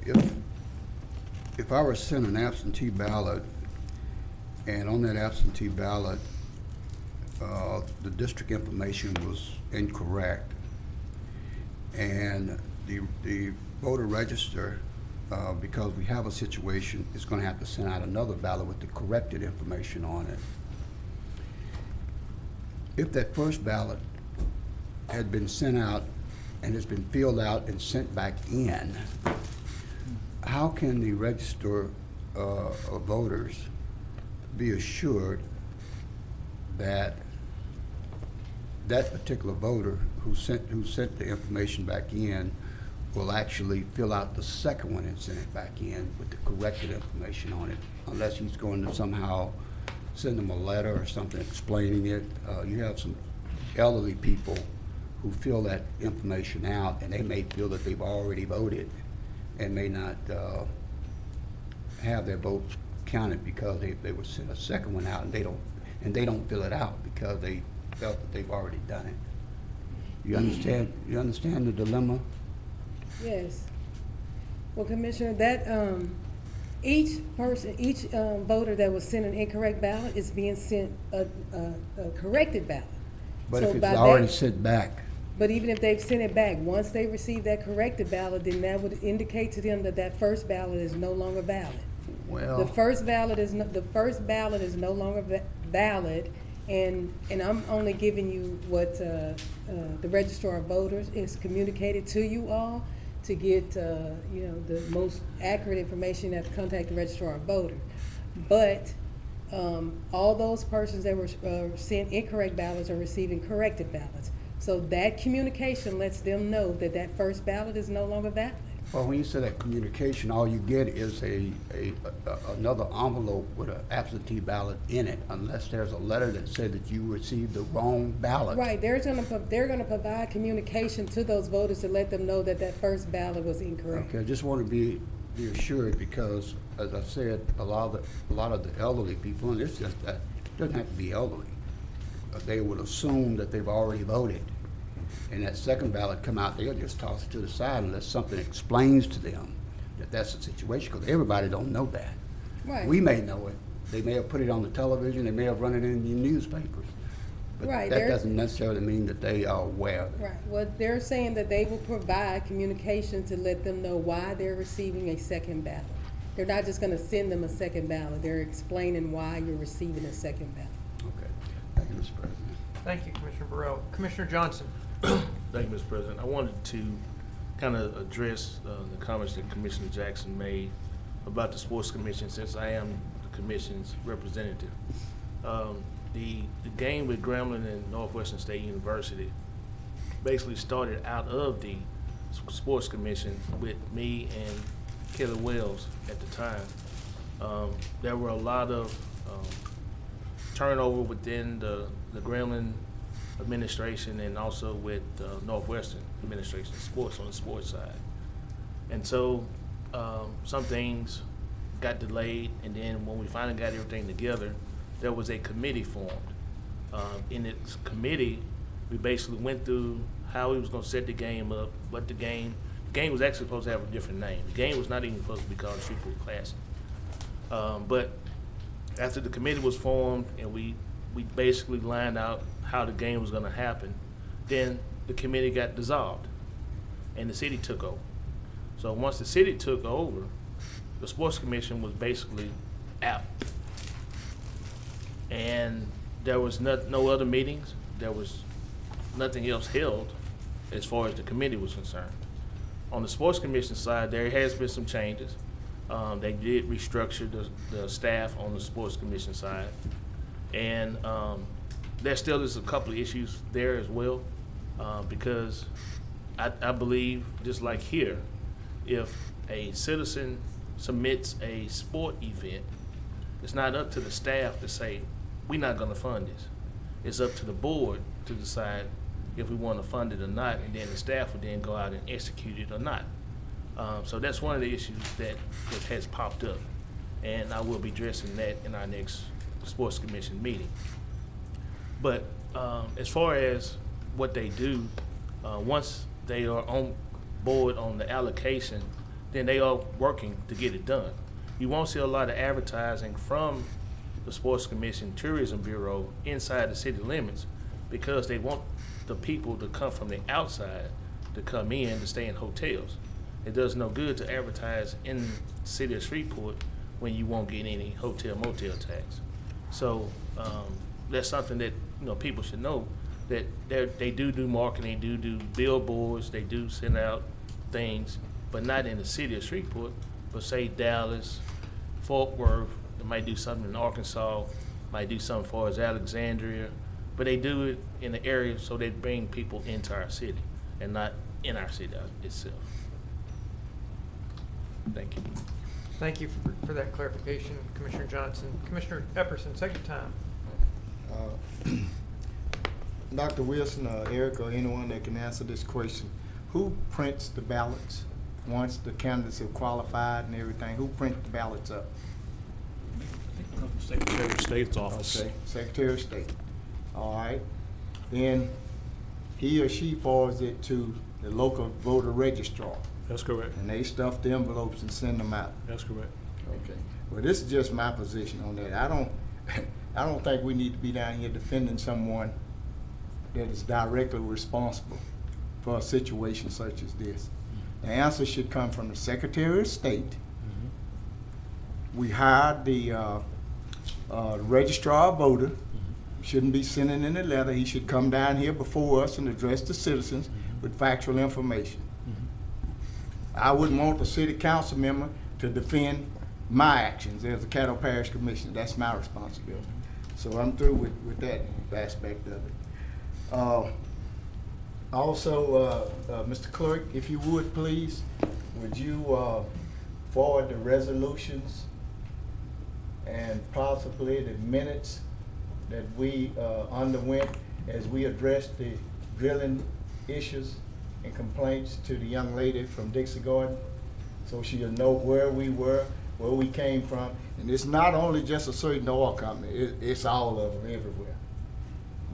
if I were sent an absentee ballot and on that absentee ballot the district information was incorrect and the voter register, because we have a situation, is going to have to send out another ballot with the corrected information on it. If that first ballot had been sent out and has been filled out and sent back in, how can the register of voters be assured that that particular voter who sent the information back in will actually fill out the second one and send it back in with the corrected information on it, unless he's going to somehow send them a letter or something explaining it? You have some elderly people who fill that information out, and they may feel that they've already voted and may not have their votes counted because they were sent a second one out, and they don't fill it out because they felt that they've already done it. You understand? You understand the dilemma? Yes. Well, Commissioner, that each voter that was sent an incorrect ballot is being sent a corrected ballot. But So if it's by already that- sent back, But even if they've sent it back, once they receive that corrected ballot, then that would indicate to them that that first ballot is no longer valid. well, The first ballot is no longer valid, and I'm only giving you what the Registrar of Voters is communicated to you all to get the most accurate information. You have to contact the Registrar of Voters. But all those persons that were sent incorrect ballots are receiving corrected ballots. So that communication lets them know that that first ballot is no longer valid. Well, when you say that communication, all you get is another envelope with an absentee ballot in it, unless there's a letter that said that you received the wrong ballot. Right, they're gonna provide communication to those voters to let them know that that first ballot was incorrect. Okay, I just want to be assured because, as I said, a lot of the elderly people, and it's just that, it doesn't have to be elderly, they would assume that they've already voted. And that second ballot come out, they'll just toss it to the side unless something explains to them that that's the situation, because everybody don't know that. Right. We may know it. They may have put it on the television, they may have run it in the newspapers. But Right, that they're- doesn't necessarily mean that they are aware of it. Right, well, they're saying that they will provide communication to let them know why they're receiving a second ballot. They're not just gonna send them a second ballot, they're explaining why you're receiving a second ballot. Okay, thank you, Mr. President. Thank you, Commissioner Burrell. Commissioner Johnson. Thank you, Mr. President. I wanted to kind of address the comments that Commissioner Jackson made about the Sports Commission, since I am the Commission's representative. The game with Grambling and Northwestern State University basically started out of the Sports Commission with me and Kelly Wells at the time. There were a lot of turnover within the Grambling administration and also with Northwestern administration, sports on the sports side. And so some things got delayed, and then when we finally got everything together, there was a committee formed. In its committee, we basically went through how we was gonna set the game up, but the game was actually supposed to have a different name. The game was not even supposed to be called Shreveport Classic. But after the committee was formed and we basically lined out how the game was gonna happen, then the committee got dissolved and the city took over. So once the city took over, the Sports Commission was basically out. And there was no other meetings, there was nothing else held as far as the committee was concerned. On the Sports Commission side, there has been some changes. They did restructure the staff on the Sports Commission side. And there still is a couple of issues there as well, because I believe, just like here, if a citizen submits a sport event, it's not up to the staff to say, we're not gonna fund this. It's up to the board to decide if we wanna fund it or not, and then the staff will then go out and execute it or not. So that's one of the issues that has popped up, and I will be addressing that in our next Sports Commission meeting. But as far as what they do, once they are on board on the allocation, then they are working to get it done. You won't see a lot of advertising from the Sports Commission Tourism Bureau inside the city limits, because they want the people to come from the outside to come in to stay in hotels. It does no good to advertise in the city of Shreveport when you won't get any hotel motel tax. So that's something that people should know, that they do marketing, they do billboards, they do send out things, but not in the city of Shreveport, but say Dallas, Fort Worth. They might do something in Arkansas, might do something as far as Alexandria, but they do it in the area so they bring people into our city and not in our city itself. Thank you. Thank you for that clarification, Commissioner Johnson. Commissioner Epperson, second time. Dr. Wilson or Eric or anyone that can answer this question, who prints the ballots once the candidates have qualified and everything? Who prints the ballots up? Secretary of State's office. Okay, Secretary of State. All right. Then he or she forwards it to the local voter registrar. That's correct. And they stuff the envelopes and send them out. That's correct. Okay. Well, this is just my position on that. I don't think we need to be down here defending someone that is directly responsible for a situation such as this. The answer should come from the Secretary of State. We hired the registrar of voter. Shouldn't be sending in a letter. He should come down here before us and address the citizens with factual information. I wouldn't want the city council member to defend my actions as a Caddo Parish Commissioner. That's my responsibility. So I'm through with that aspect of it. Also, Mr. Clerk, if you would please, would you forward the resolutions and possibly the minutes that we underwent as we addressed the drilling issues and complaints to the young lady from Dixie Garden, so she'll know where we were, where we came from. And it's not only just a certain oil company, it's all of them everywhere.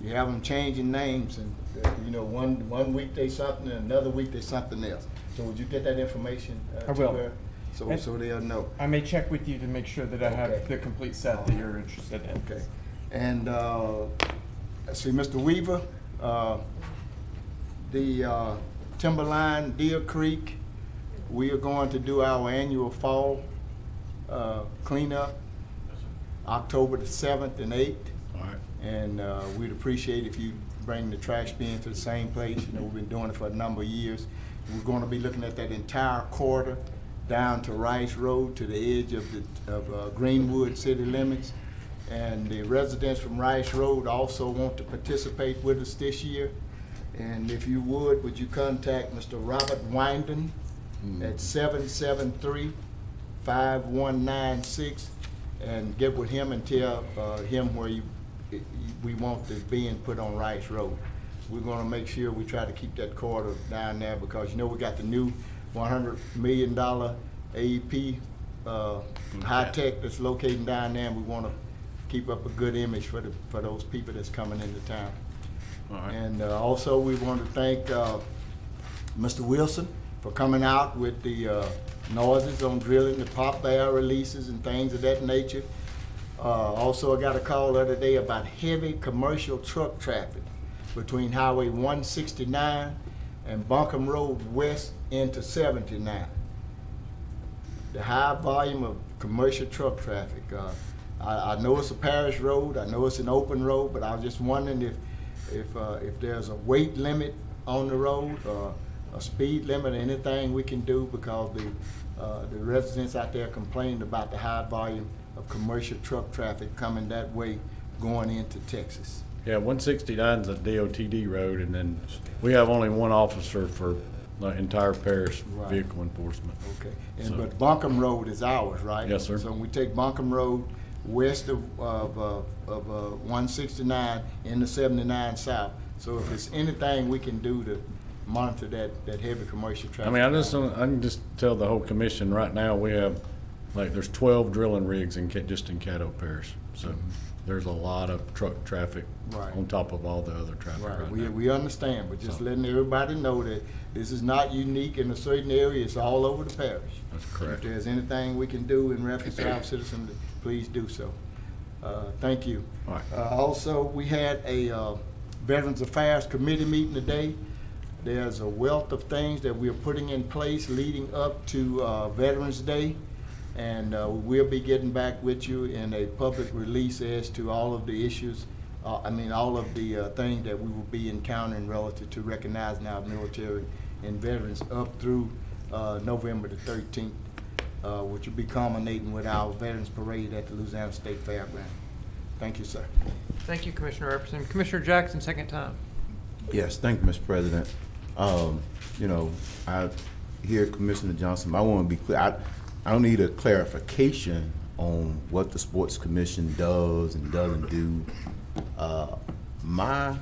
You have them changing names, and you know, one week they something and another week they something else. So would you get that information I to will. her, so they'll know? I may check with you to make sure that I have Okay. the complete set that you're interested in. Okay. And let's see, Mr. Weaver, the Timberline, Deer Creek, we are going to do our annual fall cleanup, October the 7th and 8th. All right. And we'd appreciate if you bring the trash bin to the same place. You know, we've been doing it for a number of years. We're going to be looking at that entire corridor down to Rice Road to the edge of Greenwood city limits. And the residents from Rice Road also want to participate with us this year. And if you would you contact Mr. Robert Winden at 773-5196 and get with him and tell him where we want the bin put on Rice Road. We're going to make sure we try to keep that corridor down there, because you know we got the new $100 million AEP high tech that's located down there, and we want to keep up a good image for those people that's coming into town. All right. And also we want to thank Mr. Wilson for coming out with the noises on drilling, the pop barrel releases and things of that nature. Also, I got a call the other day about heavy commercial truck traffic between Highway 169 and Buncombe Road West into 79. The high volume of commercial truck traffic. I know it's a parish road, I know it's an open road, but I was just wondering if there's a weight limit on the road, a speed limit, anything we can do, because the residents out there complained about the high volume of commercial truck traffic coming that way going into Texas. Yeah, 169 is a DOTD road, and then we have only one officer for the entire parish Right. vehicle enforcement. Okay, So- but Buncombe Road is ours, right? Yes, sir. So we take Buncombe Road west of 169 into 79 south. So if there's anything we can do to monitor that heavy commercial I traffic. mean, I can just tell the whole commission, right now, we have, there's 12 drilling rigs just in Caddo Parish. So there's a lot of truck traffic Right. on top of all the other traffic Right, right we, now. we understand, but just So- letting everybody know that this is not unique in a certain area, it's all over the parish. That's correct. If there's anything we can do in reference to our citizens, please do so. Thank you. All right. Also, we had a Veterans Affairs Committee meeting today. There's a wealth of things that we're putting in place leading up to Veterans Day. And we'll be getting back with you in a public release as to all of the issues, all of the things that we will be encountering relative to recognizing our military and veterans up through November the 13th, which will be culminating with our Veterans Parade at the Louisiana State Fairground. Thank you, sir. Thank you, Commissioner Epperson. Commissioner Jackson, second time. Yes, thank you, Mr. President. You know, I hear Commissioner Johnson, I want to be clear. I don't need a clarification on what the Sports Commission does and doesn't do. My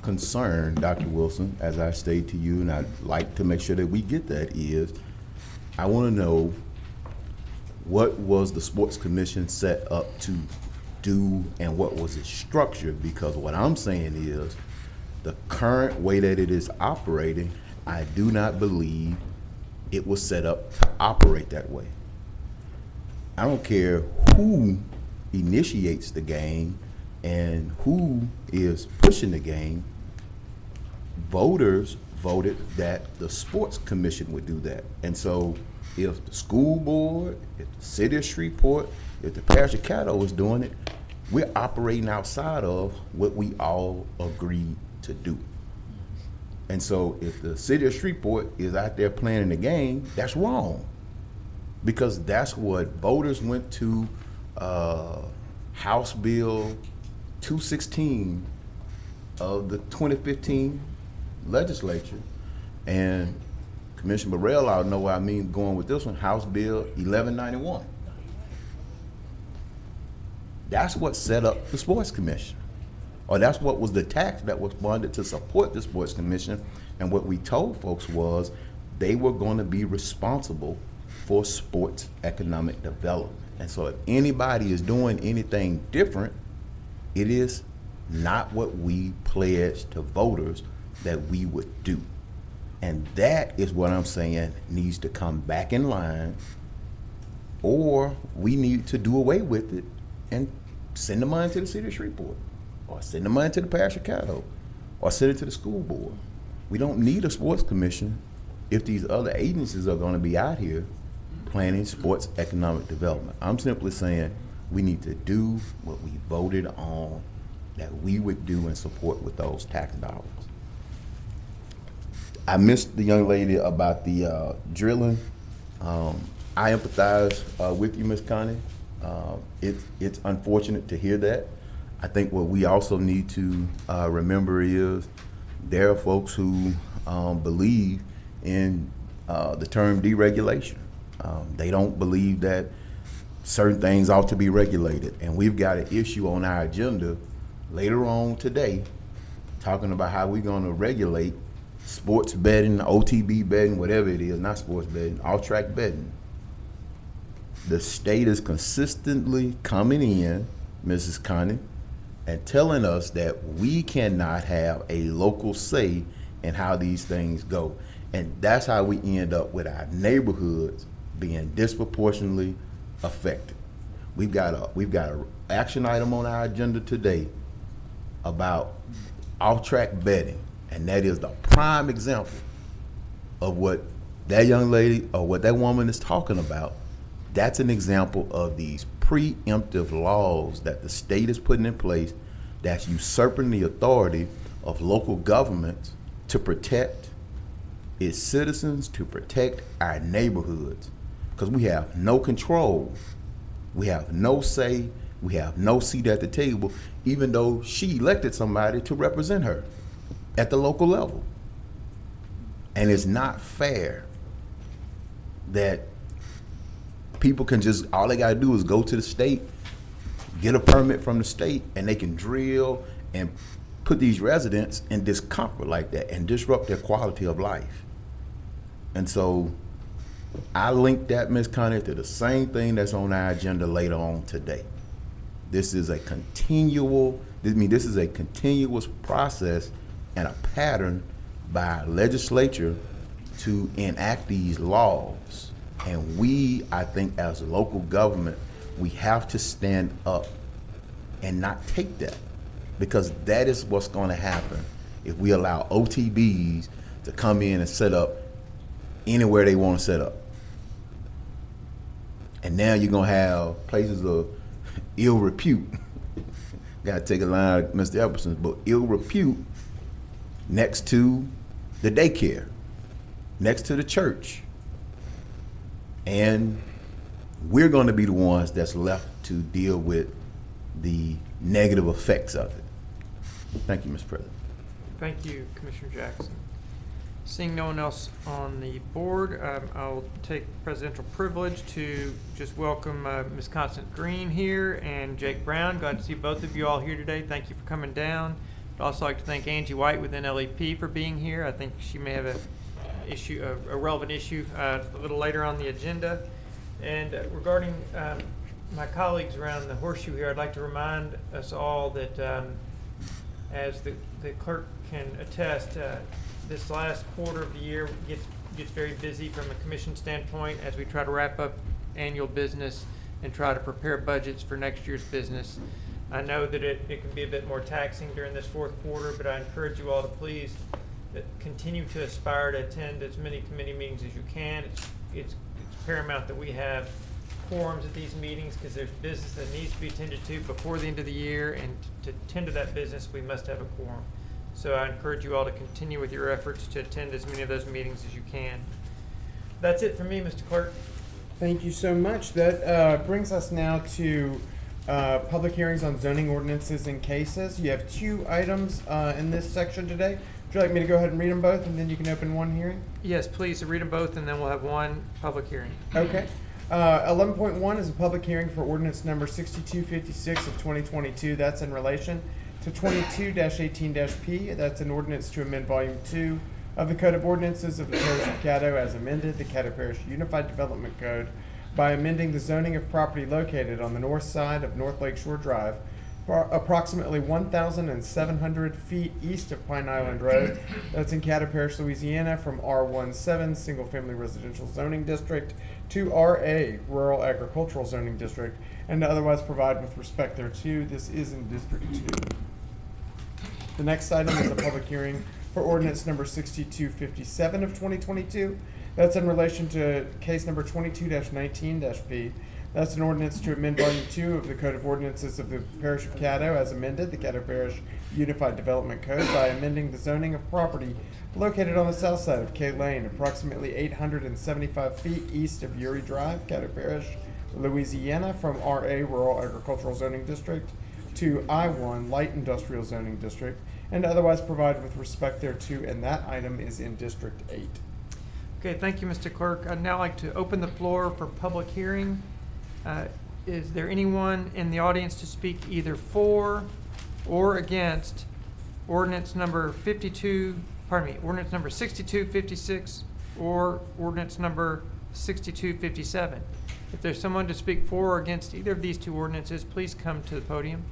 concern, Dr. Wilson, as I stated to you, and I'd like to make sure that we get that, is I want to know what was the Sports Commission set up to do and what was its structure, because what I'm saying is the current way that it is operating, I do not believe it was set up to operate that way. I don't care who initiates the game and who is pushing the game. Voters voted that the Sports Commission would do that. And so if the school board, if the city of Shreveport, if the parish of Caddo is doing it, we're operating outside of what we all agreed to do. And so if the city of Shreveport is out there playing the game, that's wrong. Because that's what voters went to House Bill 216 of the 2015 legislature, and Commissioner Burrell, I know what I mean going with this one, House Bill 1191. That's what set up the Sports Commission. Or that's what was the tax that was funded to support the Sports Commission. And what we told folks was they were going to be responsible for sports economic development. And so if anybody is doing anything different, it is not what we pledged to voters that we would do. And that is what I'm saying needs to come back in line, or we need to do away with it and send the money to the city of Shreveport, or send the money to the Parish of Caddo, or send it to the school board. We don't need a sports commission if these other agencies are gonna be out here planning sports economic development. I'm simply saying we need to do what we voted on that we would do and support with those tax dollars. I missed the young lady about the drilling. I empathize with you, Ms. Connie. It's unfortunate to hear that. I think what we also need to remember is there are folks who believe in the term deregulation. They don't believe that certain things ought to be regulated. And we've got an issue on our agenda later on today talking about how we're going to regulate sports betting, OTB betting, whatever it is, not sports betting, off-track betting. The state is consistently coming in, Mrs. Connie, and telling us that we cannot have a local say in how these things go. And that's how we end up with our neighborhoods being disproportionately affected. We've got a action item on our agenda today about off-track betting, and that is the prime example of what that young lady or what that woman is talking about. That's an example of these preemptive laws that the state is putting in place that's usurping the authority of local governments to protect its citizens, to protect our neighborhoods. Because we have no control, we have no say, we have no seat at the table, even though she elected somebody to represent her at the local level. And it's not fair that people can just, all they gotta do is go to the state, get a permit from the state, and they can drill and put these residents in discomfort like that and disrupt their quality of life. And so I linked that, Ms. Connie, to the same thing that's on our agenda later on today. This is a continuous process and a pattern by our legislature to enact these laws. And we, I think, as a local government, we have to stand up and not take that, because that is what's going to happen if we allow OTBs to come in and set up anywhere they want to set up. And now you're going to have places of ill repute. Got to take a line out of Mr. Epperson, but ill repute next to the daycare, next to the church. And we're going to be the ones that's left to deal with the negative effects of it. Thank you, Mr. President. Thank you, Commissioner Jackson. Seeing no one else on the board, I'll take presidential privilege to just welcome Ms. Constance Green here and Jake Brown. Glad to see both of you all here today. Thank you for coming down. I'd also like to thank Angie White within LEP for being here. I think she may have a relevant issue a little later on the agenda. And regarding my colleagues around the horseshoe here, I'd like to remind us all that as the clerk can attest, this last quarter of the year gets very busy from a commission standpoint as we try to wrap up annual business and try to prepare budgets for next year's business. I know that it can be a bit more taxing during this fourth quarter, but I encourage you all to please continue to aspire to attend as many committee meetings as you can. It's paramount that we have quorums at these meetings because there's business that needs to be attended to before the end of the year, and to tend to that business, we must have a quorum. So I encourage you all to continue with your efforts to attend as many of those meetings as you can. That's it for me, Mr. Clerk. Thank you so much. That brings us now to public hearings on zoning ordinances and cases. You have two items in this section today. you like me to go ahead and read them both, and then you can open one hearing? Yes, please read them both, and then we'll have one public hearing. Okay. 11.1 is a public hearing for ordinance number 6256 of 2022. That's in relation to 22-18-P. That's an ordinance to amend Volume 2 of the Code of Ordinances of the Parish of Caddo as amended, the Caddo Parish Unified Development Code, by amending the zoning of property located on the north side of North Lake Shore Drive, approximately 1,700 feet east of Pine Island Road. That's in Caddo Parish, Louisiana, from R17 Single Family Residential Zoning District to RA Rural Agricultural Zoning District, and to otherwise provide with respect thereto. This is in District 2. The next item is a public hearing for ordinance number 6257 of 2022. That's in relation to case number 22-19-P. That's an ordinance to amend Volume 2 of the Code of Ordinances of the Parish of Caddo as amended, the Caddo Parish Unified Development Code, by amending the zoning of property located on the south side of K Lane, approximately 875 feet east of Uri Drive, Caddo Parish, Louisiana, from RA Rural Agricultural Zoning District to I-1 Light Industrial Zoning District, and otherwise provide with respect thereto, and that item is in District 8. Okay, thank you, Mr. Clerk. I'd now like to open the floor for public hearing. Is there anyone in the audience to speak either for or against ordinance number 6256 or ordinance number 6257? If there's someone to speak for or against either of these two ordinances, please come to the podium.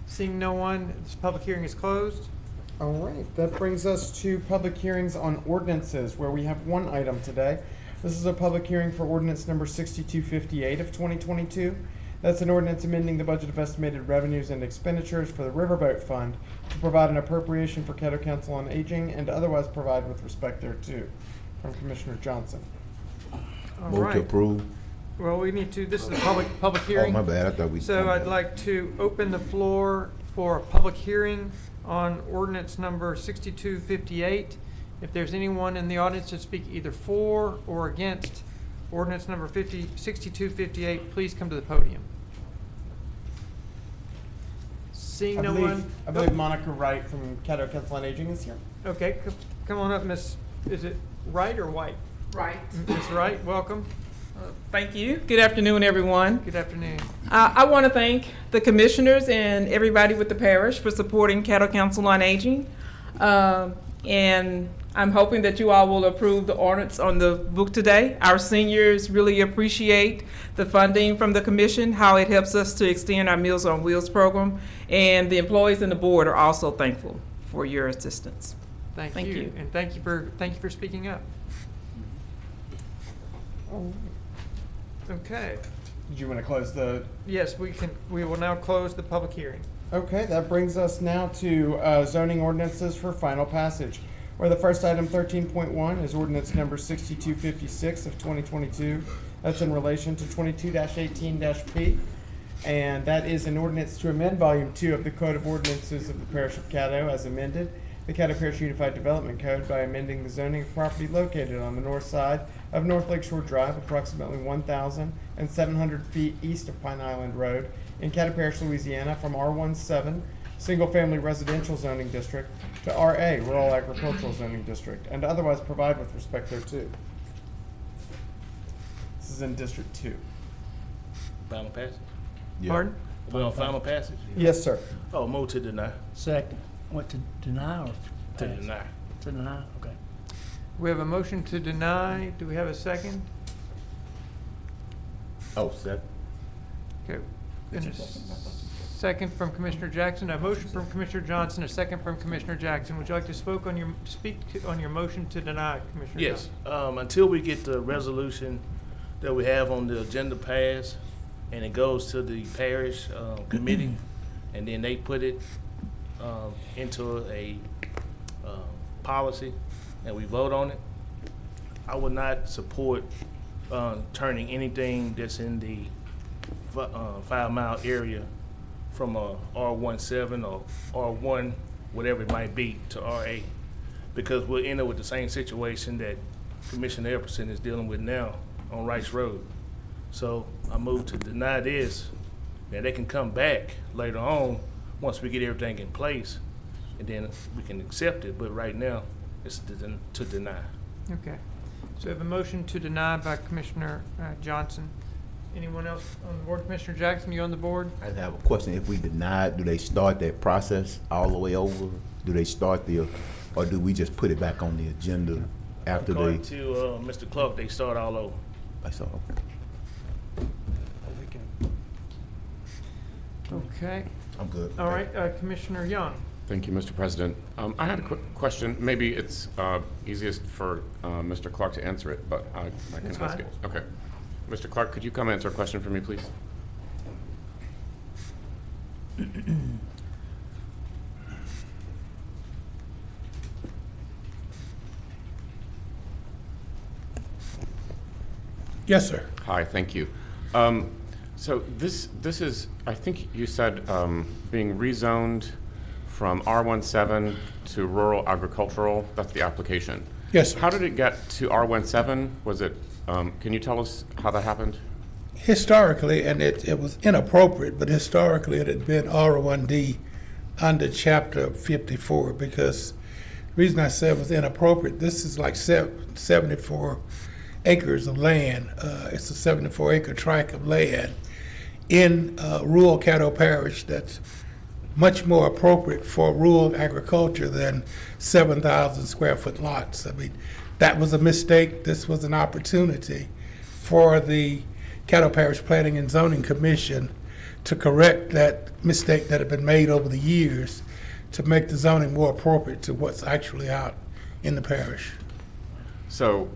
Seeing no one, this public hearing is closed. All right, that brings us to public hearings on ordinances, where we have one item today. This is a public hearing for ordinance number 6258 of 2022. That's an ordinance amending the budget of estimated revenues and expenditures for the Riverboat Fund to provide an appropriation for Caddo Council on Aging and to otherwise provide with respect thereto. From Commissioner Johnson. All Vote right. to approve. Well, we need to, this is a public hearing. Oh, my bad. I thought we. So I'd like to open the floor for a public hearing on ordinance number 6258. If there's anyone in the audience to speak either for or against ordinance number 6258, please come to the podium. Seeing no one. I believe Monica Wright from Caddo Council on Aging is here. Okay, come on up, Miss. Is it Wright or White? Right. Miss Wright, welcome. Thank you. Good afternoon, everyone. Good afternoon. I want to thank the commissioners and everybody with the parish for supporting Caddo Council on Aging. And I'm hoping that you all will approve the ordinance on the book today. Our seniors really appreciate the funding from the commission, how it helps us to extend our Meals on Wheels program. And the employees and the board are also thankful for your assistance. Thank you. And thank you for speaking up. Okay. Did you want to close the? Yes, we can. We will now close the public hearing. Okay, that brings us now to zoning ordinances for final passage, where the first item, 13.1, is ordinance number 6256 of 2022. That's in relation to 22-18-P, and that is an ordinance to amend Volume 2 of the Code of Ordinances of the Parish of Caddo as amended, the Caddo Parish Unified Development Code, by amending the zoning of property located on the north side of North Lake Shore Drive, approximately 1,700 feet east of Pine Island Road, in Caddo Parish, Louisiana, from R17 Single Family Residential Zoning District to RA Rural Agricultural Zoning District, and to otherwise provide with respect thereto. This is in District 2. Final passage? Yeah. Pardon? We on final passage? Yes, sir. Oh, move to deny. Second. What, to deny or? To pass? deny. To deny, okay. We have a motion to deny. Do we have a second? Oh, second. Okay. And a second from Commissioner Jackson. A motion from Commissioner Johnson. A second from Commissioner Jackson. Would you like to speak on your motion to deny, Commissioner? Yes. Johnson? Until we get the resolution that we have on the agenda passed, and it goes to the parish committee, and then they put it into a policy, and we vote on it, I would not support turning anything that's in the 5 mile area from a R17 or R1, whatever it might be, to RA, because we'll end up with the same situation that Commissioner Epperson is dealing with now on Rice Road. So I move to deny this. Now they can come back later on once we get everything in place and then we can accept it, but right now, it's to deny. Okay. So we have a motion to deny by Commissioner Johnson. Anyone else on the board? Commissioner Jackson, you on the board? I have a question. If we deny it, do they start that process all the way over? Do they start or do we just put it back on the agenda after According they? to Mr. Clark, they start all over. I saw, okay. Okay. I'm good. All right, Commissioner Young. Thank you, Mr. President. I had a quick question. Maybe it's easiest for Mr. Clark to answer it, but I can That's ask fine. it. Okay. Mr. Clark, could you come answer a question for me, please? Yes, sir. Hi, thank you. So this is, I think you said, being rezoned from R17 to rural agricultural. That's the application. Yes, sir. How did it get to R17? Was it, can you tell us how that happened? Historically, and it was inappropriate, but historically it had been R1D under Chapter 54 because the reason I said it was inappropriate, this is like 74 acres of land. It's a 74-acre tract of land in rural Caddo Parish that's much more appropriate for rural agriculture than 7,000 square foot lots. I mean, that was a mistake. This was an opportunity for the Caddo Parish Planning and Zoning Commission to correct that mistake that had been made over the years to make the zoning more appropriate to what's actually out in the parish. So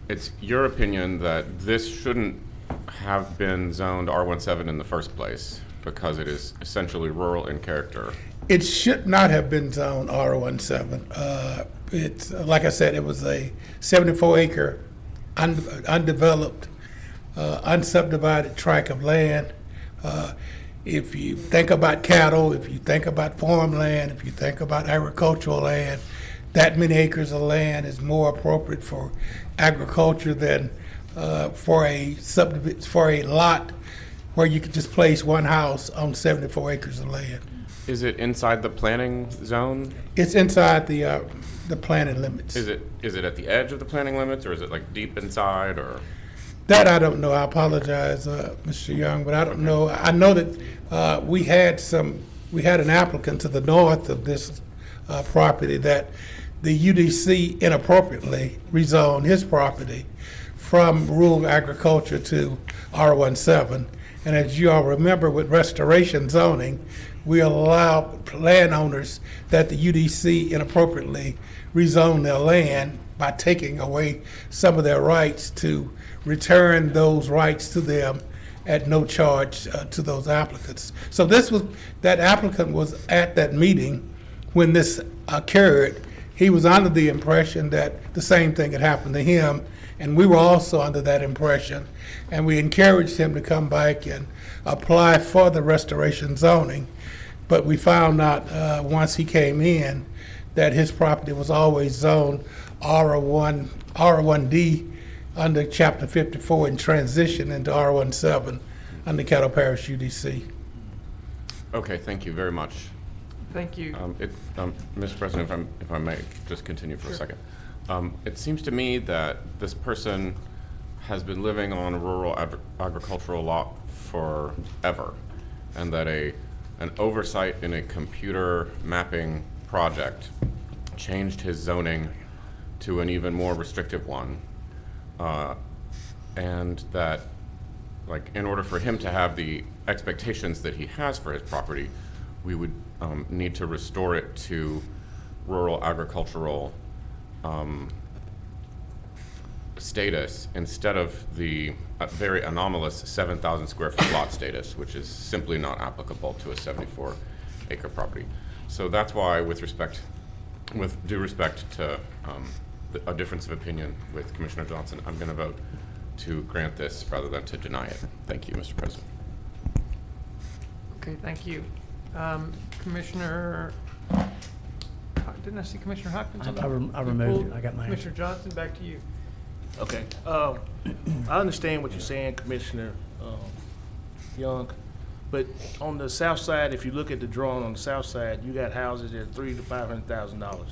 it's your opinion that this shouldn't have been zoned R17 in the first place because it is essentially rural in character? It should not have been zoned R17. It's like I said, it was a 74-acre undeveloped, unsubdivided tract of land. If you think about cattle, if you think about farmland, if you think about agricultural land, that many acres of land is more appropriate for agriculture than for a lot where you could just place one house on 74 acres of land. Is it inside the planning zone? It's inside the planning limits. Is it at the edge of the planning limits, or is it like deep inside, or? That I don't know. I apologize, Mr. Young, but I don't know. I know that we had an applicant to the north of this property that the UDC inappropriately rezoned his property from rural agriculture to R17. And as you all remember, with restoration zoning, we allow landowners that the UDC inappropriately rezone their land by taking away some of their rights to return those rights to them at no charge to those applicants. So that applicant was at that meeting when this occurred. He was under the impression that the same thing had happened to him, and we were also under that impression, and we encouraged him to come back and apply for the restoration zoning. But we found out once he came in that his property was always zoned R1D under Chapter 54 and transitioned into R17 under Caddo Parish UDC. Okay, thank you very much. Thank you. Mr. President, if I may just continue for a second. It seems to me that this person has been living on a rural agricultural lot forever, and that an oversight in a computer mapping project changed his zoning to an even more restrictive one, and that, like, in order for him to have the expectations that he has for his property, we would need to restore it to rural agricultural status instead of the very anomalous 7,000 square foot lot status, which is simply not applicable to a 74-acre property. So that's why, with due respect to a difference of opinion with Commissioner Johnson, I'm going to vote to grant this rather than to deny it. Thank you, Mr. President. Okay, thank you. Commissioner, didn't I see Commissioner Hopkins? I removed it. I got my answer. Commissioner Johnson, back to you. Okay. I understand what you're saying, Commissioner Young, But on the south side, if you look at the drawing on the south side, you got houses that are $300,000 to $500,000.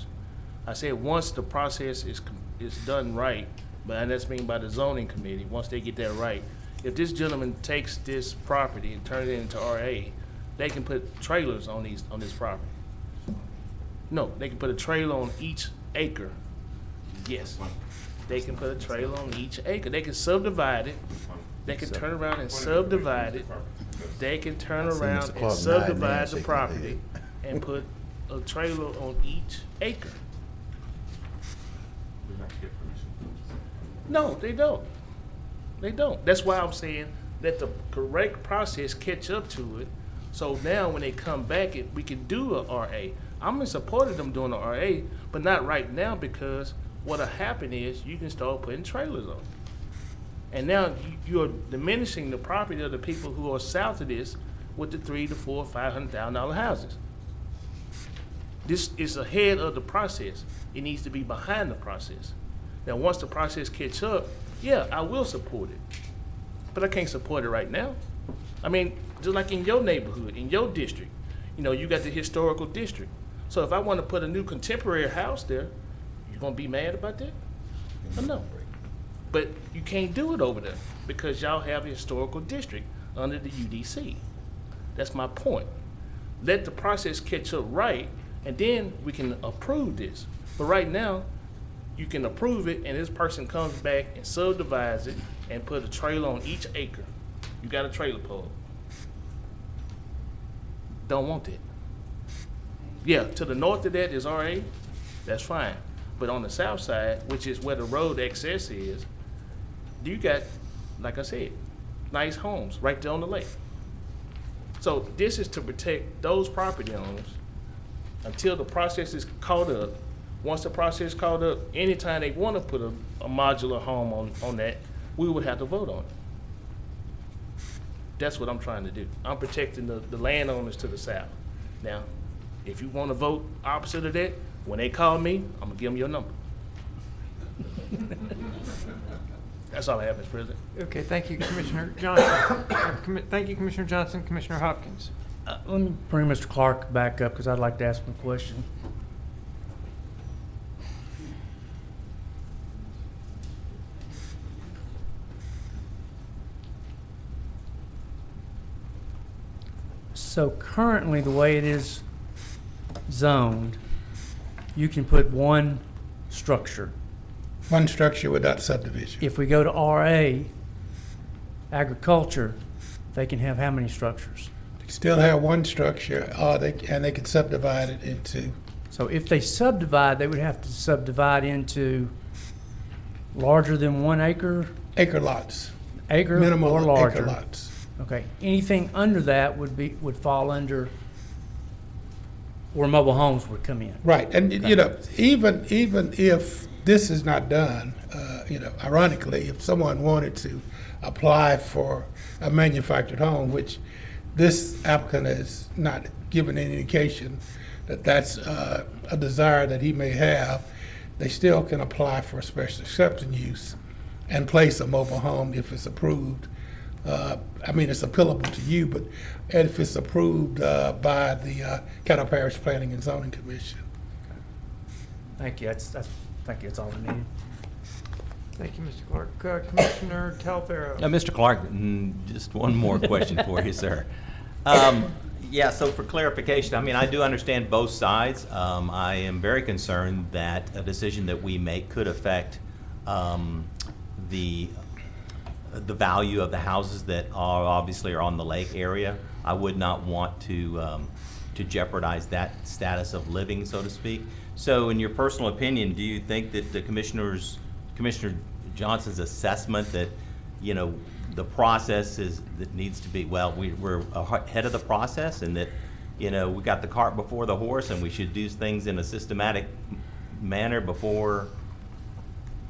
I said once the process is done right, and that's mean by the zoning committee, once they get that right, if this gentleman takes this property and turns it into RA, they can put trailers on this property. No, they can put a trailer on each acre. Yes, they can put a trailer on each acre. They can subdivide it. They can turn around and subdivide it. They can turn around and subdivide the property and put a trailer on each acre. No, they don't. They don't. That's why I'm saying let the correct process catch up to it. So now when they come back, we can do a RA. I'm in support of them doing a RA, but not right now, because what'll happen is you can start putting trailers on. And now you're diminishing the property of the people who are south of this with the $300,000 to $400,000, $500,000 houses. This is ahead of the process. It needs to be behind the process. Now, once the process catch up, yeah, I will support it. But I can't support it right now. I mean, just like in your neighborhood, in your district, you got the historical district. So if I want to put a new contemporary house there, you gonna be mad about that? No. But you can't do it over there because y'all have a historical district under the UDC. That's my point. Let the process catch up right, and then we can approve this. But right now, you can approve it, and this person comes back and subdivides it and put a trailer on each acre. You got a trailer pole. Don't want it. Yeah, to the north of that is RA, that's fine. But on the south side, which is where the road access is, you got, like I said, nice homes right there on the lake. So this is to protect those property owners until the process is caught up. Once the process is caught up, anytime they want to put a modular home on that, we would have to vote on it. That's what I'm trying to do. I'm protecting the landowners to the south. Now, if you want to vote opposite of that, when they call me, I'm going to give them your number. That's all I have, Mr. President. Okay, thank you, Commissioner Johnson. Thank you, Commissioner Johnson. Commissioner Hopkins. Let me bring Mr. Clark back up because I'd like to ask him a question. So currently, the way it is zoned, you can put one structure. One structure without subdivision. If we go to RA, agriculture, they can have how many structures? They still have one structure, and they can subdivide it into. So if they subdivide, they would have to subdivide into larger than 1 acre? Acre lots. Acre Minimal or larger? acre lots. Okay. Anything under that would fall under where mobile homes would come in. Right, and even if this is not done, ironically, if someone wanted to apply for a manufactured home, which this applicant has not given any indication that that's a desire that he may have, they still can apply for a special exception use and place a mobile home if it's approved. It's applicable to you, but if it's approved by the Caddo Parish Planning and Zoning Commission. Thank you. Thank you. That's all I needed. Thank you, Mr. Clark. Commissioner Telfair. Mr. Clark, just one more question for you, sir. Yeah, so for clarification, I do understand both sides. I am very concerned that a decision that we make could affect the value of the houses that obviously are on the lake area. I would not want to jeopardize that status of living, so to speak. So in your personal opinion, do you think that Commissioner Johnson's assessment that, the process that needs to be, we're ahead of the process, and that, we got the cart before the horse, and we should do things in a systematic manner before,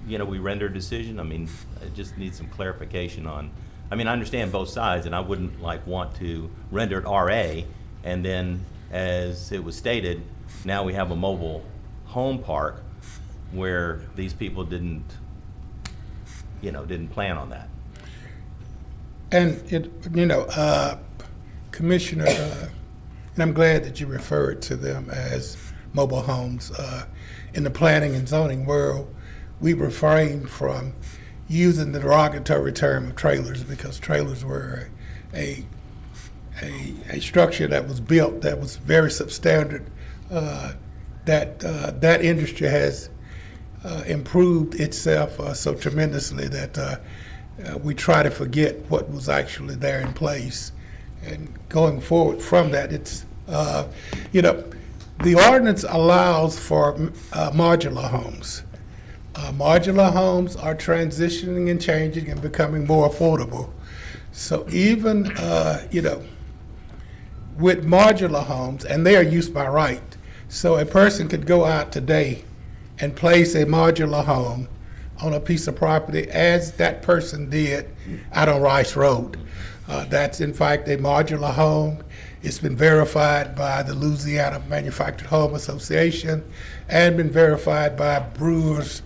we render a decision? I just need some clarification on, I understand both sides, and I wouldn't want to render it RA, and then, as it was stated, now we have a mobile home park where these people didn't plan on that. And Commissioner, and I'm glad that you referred to them as mobile homes. In the planning and zoning world, we refrain from using the derogatory term of trailers because trailers were a structure that was built that was very substandard. That industry has improved itself so tremendously that we try to forget what was actually there in place. And going forward from that, it's, the ordinance allows for modular homes. Modular homes are transitioning and changing and becoming more affordable. So even, with modular homes, and they are used by right, so a person could go out today and place a modular home on a piece of property as that person did out on Rice Road. That's in fact a modular home. It's been verified by the Louisiana Manufactured Home Association and been verified by Brewster's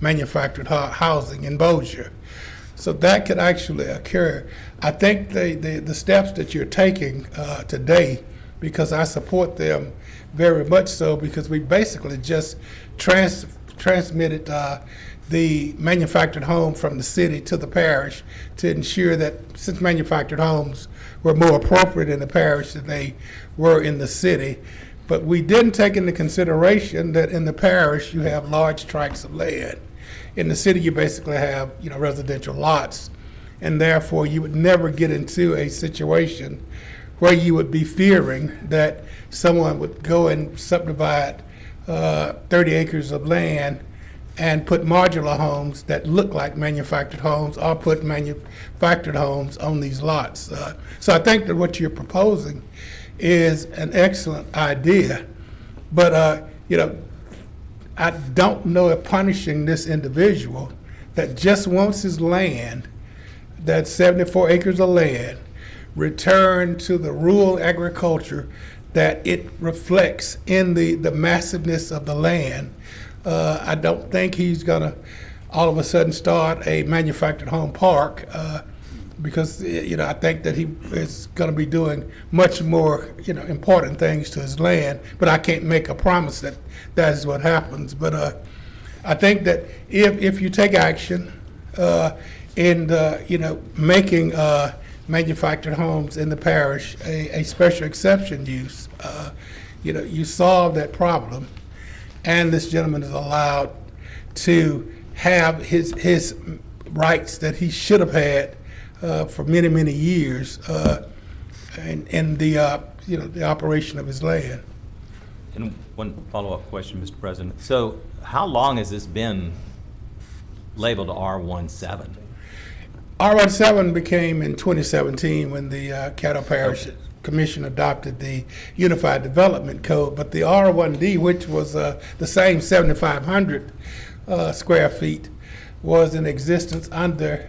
Manufactured Housing in Bossier. So that could actually occur. I think the steps that you're taking today, because I support them very much so, because we basically just transmitted the manufactured home from the city to the parish to ensure that since manufactured homes were more appropriate in the parish than they were in the city. But we didn't take into consideration that in the parish you have large tracts of land. In the city you basically have residential lots, and therefore you would never get into a situation where you would be fearing that someone would go and subdivide 30 acres of land and put modular homes that look like manufactured homes or put manufactured homes on these lots. So I think that what you're proposing is an excellent idea, but I don't know if punishing this individual that just wants his land, that's 74 acres of land, returned to the rural agriculture that it reflects in the massiveness of the land. I don't think he's gonna all of a sudden start a manufactured home park because I think that he is gonna be doing much more important things to his land, but I can't make a promise that that is what happens. But I think that if you take action in making manufactured homes in the parish a special exception use, you solve that problem, and this gentleman is allowed to have his rights that he should have had for many, many years in the operation of his land. And one follow-up question, Mr. President. So how long has this been labeled R17? R17 became in 2017 when the Caddo Parish Commission adopted the Unified Development Code, but the R1D, which was the same 7,500 square feet, was in existence under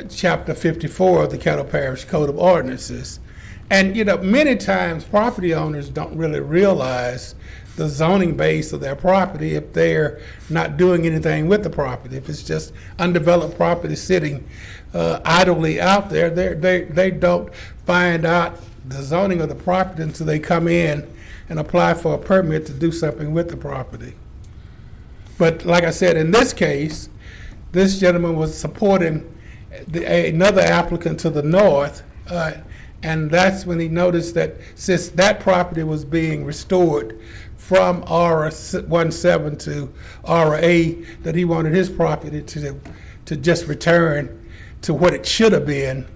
Chapter 54 of the Caddo Parish Code of Ordinances. And many times property owners don't really realize the zoning base of their property if they're not doing anything with the property. If it's just undeveloped property sitting idly out there, they don't find out the zoning of the property until they come in and apply for a permit to do something with the property. But like I said, in this case, this gentleman was supporting another applicant to the north, and that's when he noticed that since that property was being restored from R17 to RA, that he wanted his property to just return to what it should have been,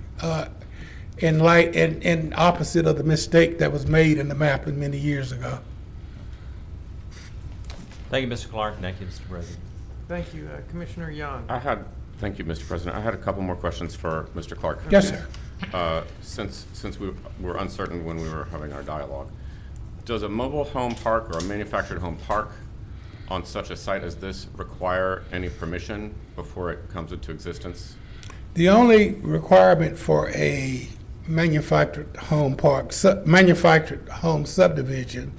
in opposite of the mistake that was made in the mapping many years ago. Thank you, Mr. Clark. Thank you, Mr. President. Thank you. Commissioner Young. Thank you, Mr. President. I had a couple more questions for Mr. Clark. Yes, sir. Since we were uncertain when we were having our dialogue, does a mobile home park or a manufactured home park on such a site as this require any permission before it comes into existence? The only requirement for a manufactured home park, manufactured home subdivision,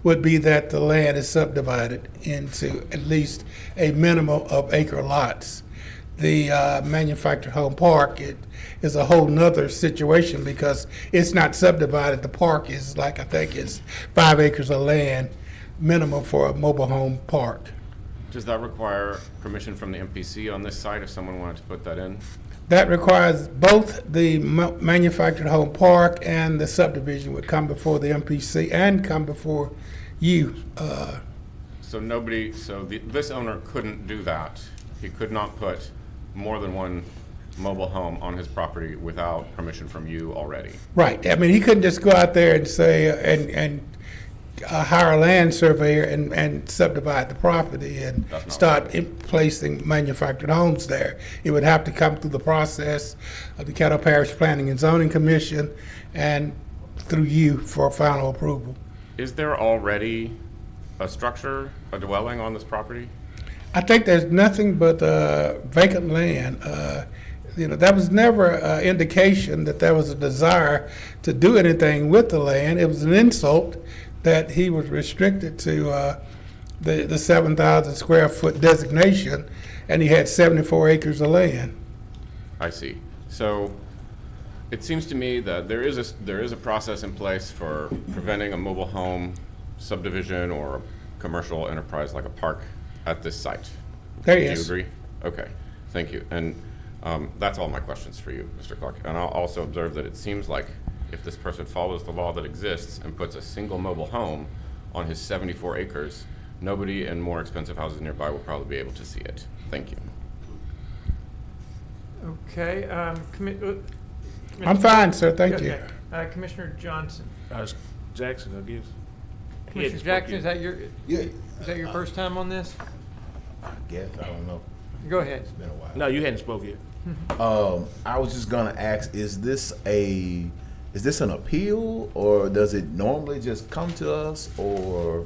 would be that the land is subdivided into at least a minimum of acre lots. the manufactured home park, it is a whole nother situation because it's not subdivided. The park is like, I think it's 5 acres of land minimum for a mobile home park. Does that require permission from the MPC on this site if someone wanted to put that in? That requires both the manufactured home park and the subdivision would come before the MPC and come before you. So this owner couldn't do that. He could not put more than one mobile home on his property without permission from you already. Right. I mean, he couldn't just go out there and say, and hire a land surveyor and subdivide the property and start placing manufactured homes there. It would have to come through the process of the Caddo Parish Planning and Zoning Commission and through you for final approval. Is there already a structure, a dwelling on this property? I think there's nothing but vacant land. That was never an indication that there was a desire to do anything with the land. It was an insult that he was restricted to the 7,000 square foot designation, and he had 74 acres of land. I see. So it seems to me that there is a process in place for preventing a mobile home subdivision or a commercial enterprise like a park at this site. There Do is. you agree? Okay, thank you. And that's all my questions for you, Mr. Clark. And I'll also observe that it seems like if this person follows the law that exists and puts a single mobile home on his 74 acres, nobody in more expensive houses nearby will probably be able to see it. Thank you. Okay, I'm fine, sir. Thank you. Okay. Commissioner Johnson. Jackson, I guess. Commissioner Jackson, is that your Yeah. first time on this? I guess, I don't know. Go ahead. It's been a while. No, you hadn't spoke yet. I was just gonna ask, is this an appeal, or does it normally just come to us, or,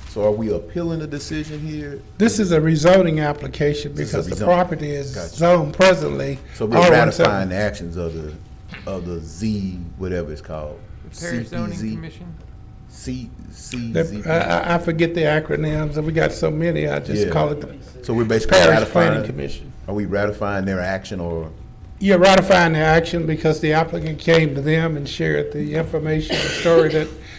so are we appealing the decision here? This is a rezoning application This is a because the rezone. property is Gotcha. zoned presently. So we're R17. ratifying the actions of the Z, whatever it's called. Parish Zoning CPZ? Commission. I forget the acronyms, and we got so many, I just Yeah. call it the So we're basically Parish Planning ratifying, Commission. are we ratifying their action, or? You're ratifying the action because the applicant came to them and shared the information, the story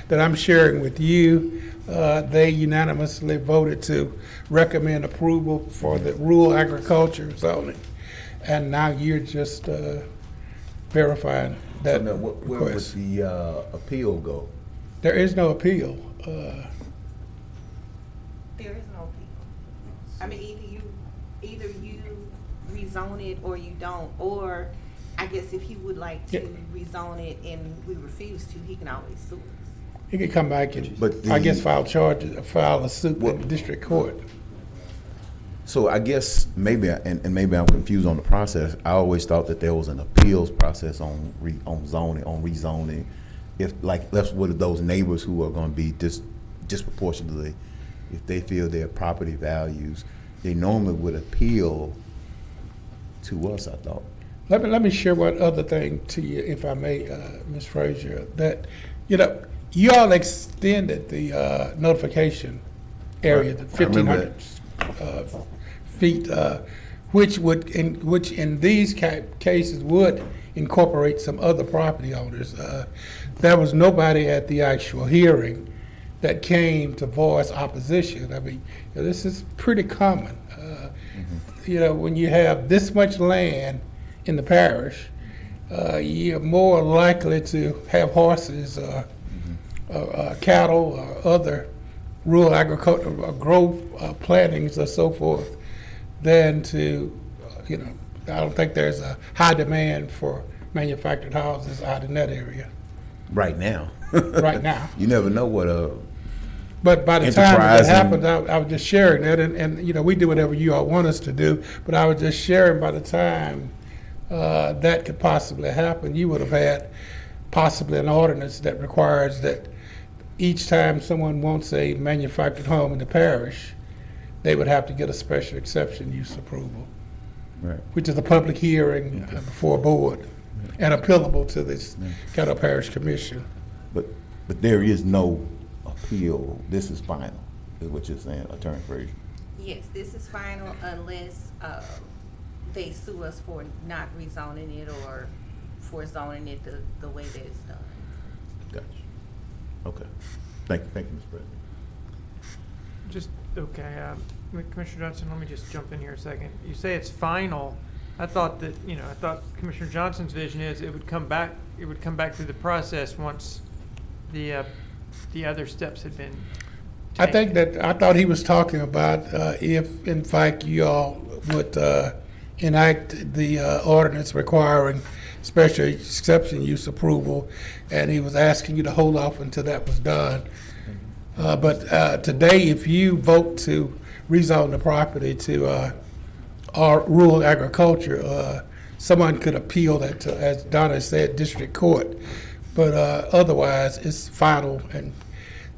that I'm sharing with you. They unanimously voted to recommend approval for the rural agriculture zoning. And now you're just verifying that So now, where would request. the appeal go? There is no appeal. There is no appeal. I mean, either you rezone it or you don't, or I guess if he would like to rezone it and we refuse to, he can always sue us. He could come back and, But the- I guess, file a suit in the district court. So I guess maybe, and maybe I'm confused on the process. I always thought that there was an appeals process on rezoning. If, like, that's what those neighbors who are going to be disproportionately, if they feel their property values, they normally would appeal to us, I thought. Let me share one other thing to you, if I may, Ms. Frazier, that, you all extended the notification area to I remember 1,500 feet, which in these cases would incorporate some other property owners. There was nobody at the actual hearing that came to voice opposition. I mean, this is pretty common. When you have this much land in the parish, you're more likely to have horses or cattle or other rural agriculture or growth plantings or so forth than to, I don't think there's a high demand for manufactured houses out in that area. Right now. Right now. You never know what But by the time that enterprise happened, I was just sharing that, and we do whatever you all want us to do, but I was just sharing by the time that could possibly happen, you would have had possibly an ordinance that requires that each time someone wants a manufactured home in the parish, they would have to get a special exception use approval, Right. which is a public hearing before a board and appealable to this Caddo Parish Commission. But there is no appeal. This is final, is what you're saying, Attorney Frazier. Yes, this is final unless they sue us for not rezoning it or for zoning it the way that it's done. Gotcha. Okay. Thank you, Mr. President. Just, okay, Commissioner Johnson, let me just jump in here a second. You say it's final. I thought that, I thought Commissioner Johnson's vision is it would come back through the process once the other steps had been taken. I thought he was talking about if, in fact, you all would enact the ordinance requiring special exception use approval, and he was asking you to hold off until that was done. But today, if you vote to rezone the property to our rural agriculture, someone could appeal that to, as Donna said, district court. But otherwise, it's final, and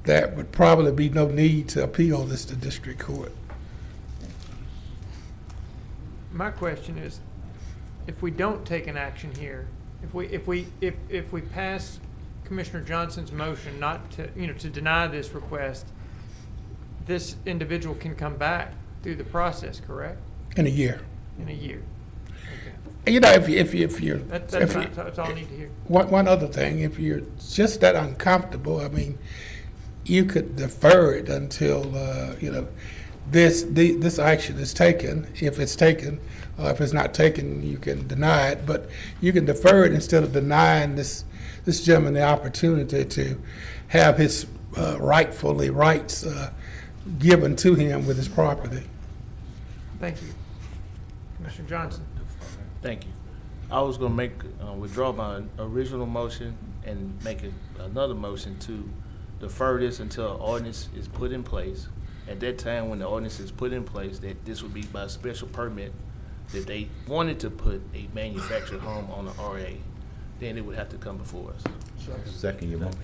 there would probably be no need to appeal this to district court. My question is, if we don't take an action here, if we pass Commissioner Johnson's motion not to, to deny this request, this individual can come back through the process, correct? In a year. In a year. If you're, That's all I need to hear. One other thing, if you're just that uncomfortable, I mean, you could defer it until this action is taken. If it's taken, if it's not taken, you can deny it. But you can defer it instead of denying this gentleman the opportunity to have his rights given to him with his property. Thank you, Commissioner Johnson. Thank you. I was going to withdraw my original motion and make another motion to defer this until an ordinance is put in place. At that time, when the ordinance is put in place, that this would be by special permit, that they wanted to put a manufactured home on the RA, then it would have to come before us. Second your motion.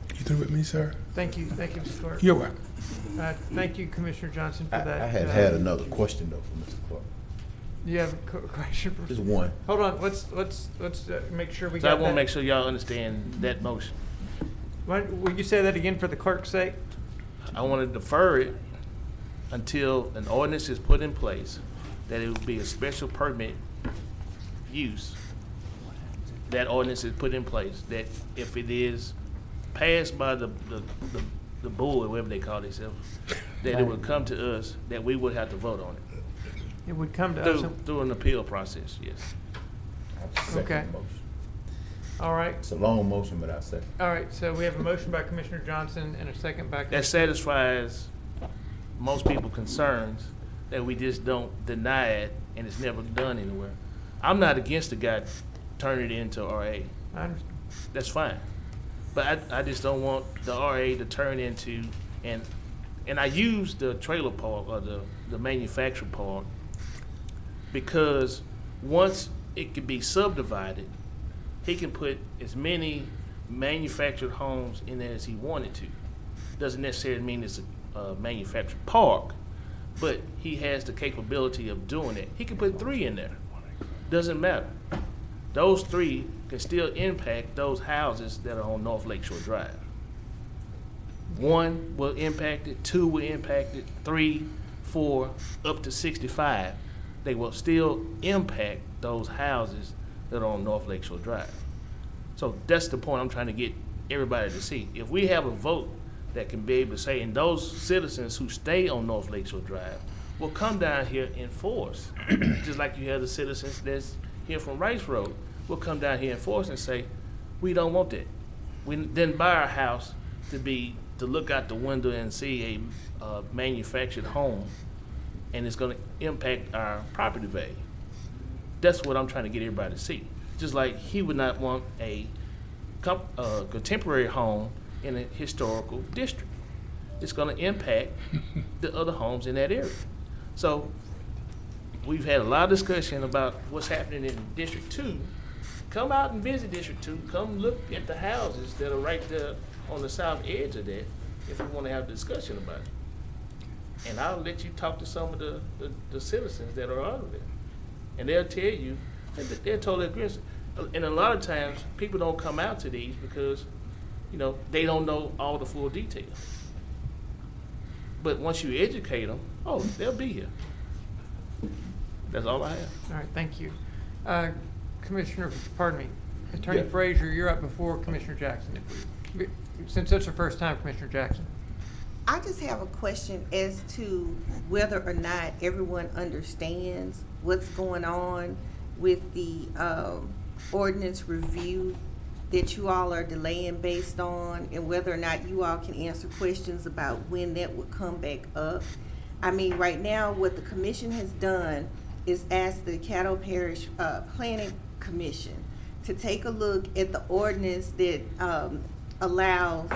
You through with me, sir? Thank you, Mr. Clerk. You're welcome. Thank you, Commissioner Johnson, for that. I had another question though for Mr. Clark. You have a question for? Just one. Hold on, let's make sure we So I got that. want to make sure y'all understand that motion. Will you say that again for the clerk's sake? I want to defer it until an ordinance is put in place, that it will be a special permit use. That ordinance is put in place, that if it is passed by the board, whatever they call themselves, that it would come to us, that we would have to vote on it. It would come to us. Through an appeal process, yes. Okay. All right. It's a long motion, but I second. All right, so we have a motion by Commissioner Johnson and a second by. That satisfies most people's concerns, that we just don't deny it and it's never done anywhere. I'm not against the guy turning it into RA. I understand. That's fine. But I just don't want the RA to turn into, and I use the trailer park or the manufactured park because once it can be subdivided, he can put as many manufactured homes in there as he wanted to. Doesn't necessarily mean it's a manufactured park, but he has the capability of doing it. He can put 3 in there. Doesn't matter. Those 3 can still impact those houses that are on North Lakeshore Drive. 1 will impact it, 2 will impact it, 3, 4, up to 65. They will still impact those houses that are on North Lakeshore Drive. So that's the point I'm trying to get everybody to see. If we have a vote that can be able to say, and those citizens who stay on North Lakeshore Drive will come down here in force, just like you have the citizens that's here from Rice Road, will come down here in force and say, we don't want that. We didn't buy our house to look out the window and see a manufactured home, and it's going to impact our property value. That's what I'm trying to get everybody to see. Just like he would not want a contemporary home in a historical district. It's going to impact the other homes in that area. So we've had a lot of discussion about what's happening in District 2. Come out and visit District 2. Come look at the houses that are right there on the south edge of that if you want to have a discussion about it. And I'll let you talk to some of the citizens that are out of it. And they'll tell you that they're totally against it. And a lot of times, people don't come out to these because, they don't know all the full details. But once you educate them, they'll be here. That's all I have. All right, thank you. Commissioner, pardon me, Attorney Yeah. Frazier, you're up before Commissioner Jackson. Since it's the first time, Commissioner Jackson. I just have a question as to whether or not everyone understands what's going on with the ordinance review that you all are delaying based on, and whether or not you all can answer questions about when that would come back up. I mean, right now, what the commission has done is ask the Caddo Parish Planning Commission to take a look at the ordinance that allows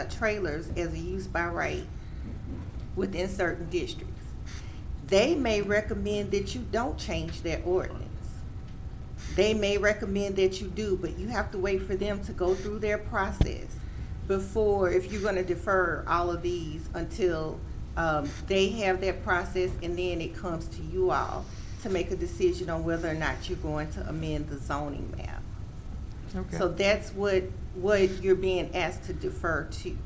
trailers as a use by right within certain districts. They may recommend that you don't change that ordinance. They may recommend that you do, but you have to wait for them to go through their process before, if you're going to defer all of these until they have that process, and then it comes to you all to make a decision on whether or not you're going to amend the zoning map. Okay. So that's what you're being asked to defer to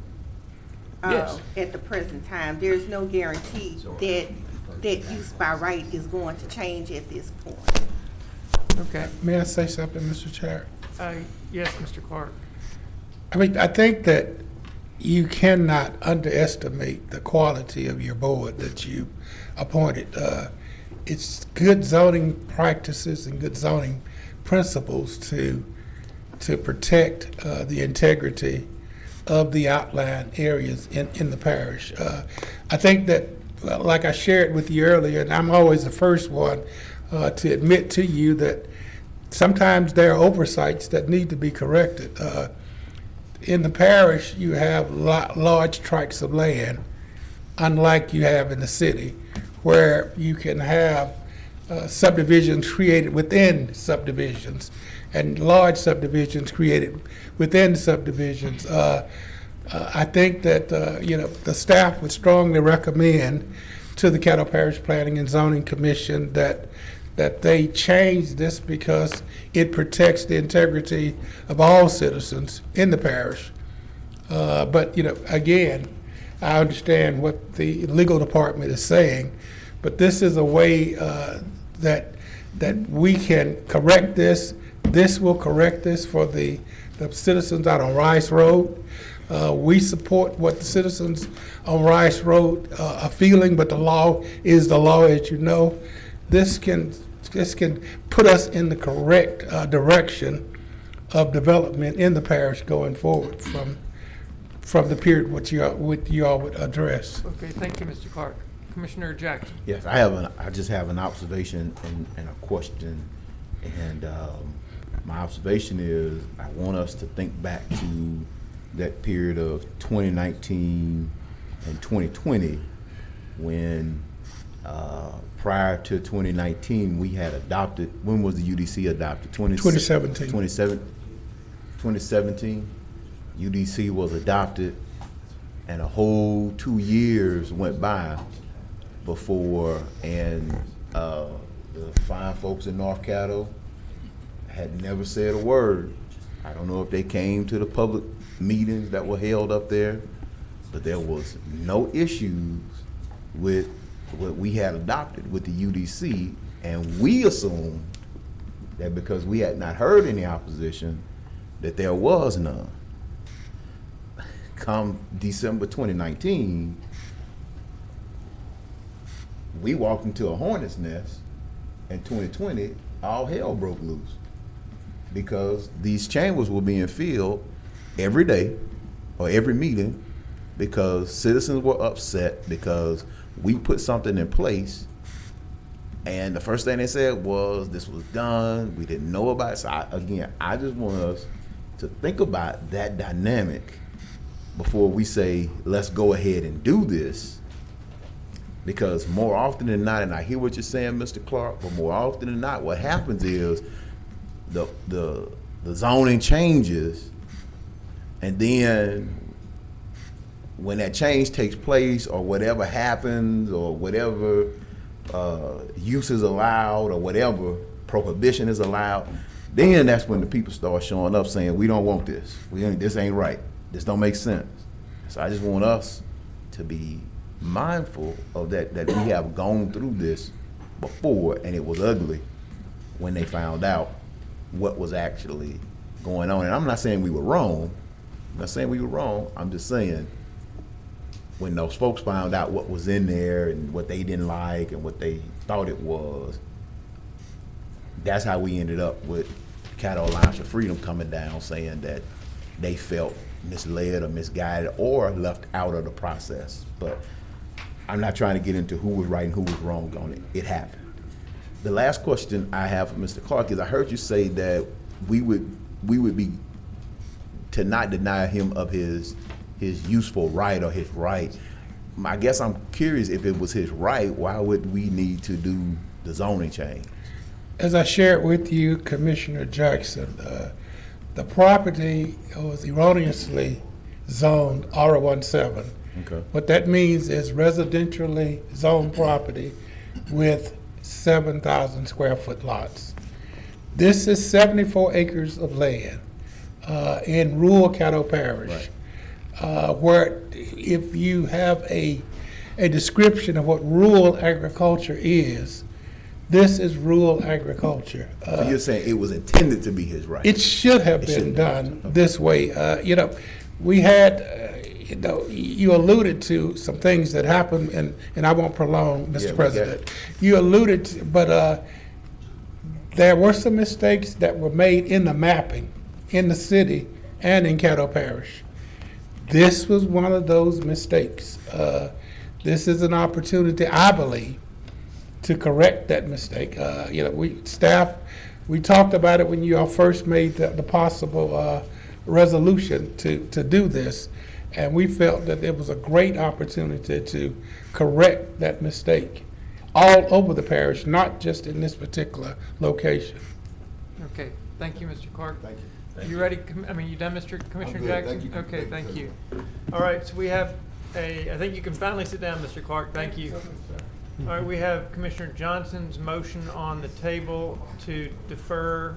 Yes. at the present time. There's no guarantee that use by right is going to change at this point. Okay. May I say something, Mr. Chair? Yes, Mr. Clark. I mean, I think that you cannot underestimate the quality of your board that you appointed. It's good zoning practices and good zoning principles to protect the integrity of the outlying areas in the parish. I think that, like I shared with you earlier, and I'm always the first one to admit to you that sometimes there are oversights that need to be corrected. In the parish, you have large tracts of land, unlike you have in the city, where you can have subdivisions created within subdivisions and large subdivisions created within subdivisions. I think that the staff would strongly recommend to the Caddo Parish Planning and Zoning Commission that they change this because it protects the integrity of all citizens in the parish. But again, I understand what the legal department is saying, but this is a way that we can correct this. This will correct this for the citizens out on Rice Road. We support what the citizens on Rice Road are feeling, but the law is the law, as you know. This can put us in the correct direction of development in the parish going forward from the period which you all would address. Okay, thank you, Mr. Clark. Commissioner Jackson. Yes, I just have an observation and a question. And my observation is I want us to think back to that period of 2019 and 2020 when prior to 2019 we had adopted, when was the UDC adopted? 2017. 2017, UDC was adopted, and a whole 2 years went by before, and the fine folks in North Caddo had never said a word. I don't know if they came to the public meetings that were held up there, but there was no issues with what we had adopted with the UDC, and we assumed that because we had not heard any opposition, that there was none. Come December 2019, we walked into a hornet's nest. In 2020, all hell broke loose because these chambers were being filled every day or every meeting because citizens were upset because we put something in place, and the first thing they said was this was done, we didn't know about it. So I just want us to think about that dynamic before we say let's go ahead and do this, because more often than not, and I hear what you're saying, Mr. Clark, but more often than not what happens is the zoning changes, and then when that change takes place or whatever happens or whatever use is allowed or whatever prohibition is allowed, then that's when the people start showing up saying, we don't want this. This ain't right. This don't make sense. So I just want us to be mindful of that we have gone through this before, and it was ugly when they found out what was actually going on. And I'm not saying we were wrong. I'm not saying we were wrong. I'm just saying when those folks found out what was in there and what they didn't like and what they thought it was, that's how we ended up with Caddo Alliance for Freedom coming down saying that they felt misled or misguided or left out of the process. But I'm not trying to get into who was right and who was wrong on it. It happened. The last question I have for Mr. Clark is I heard you say that we would be to not deny him of his useful right or his right. I guess I'm curious, if it was his right, why would we need to do the zoning change? As I shared with you, Commissioner Jackson, the property was erroneously zoned R17. Okay. What that means is residentially zoned property with 7,000 square foot lots. This is 74 acres of land in rural Caddo Parish, where if you have a description of what rural agriculture is, this is rural agriculture. So you're saying it was intended to be his right? It should have been done this way. We had, you alluded to some things that happened, and I won't prolong, Mr. President. You alluded to, but there were some mistakes that were made in the mapping in the city and in Caddo Parish. This was one of those mistakes. This is an opportunity, I believe, to correct that mistake. We talked about it when you all first made the possible resolution to do this, and we felt that it was a great opportunity to correct that mistake all over the parish, not just in this particular location. Okay, thank you, Mr. Clark. Thank you. You ready? You done, Mr. Commissioner good. Jackson? Thank you. Okay, thank you. All right, so we have I think you can finally sit down, Mr. Clark. Thank you. All right, we have Commissioner Johnson's motion on the table to defer.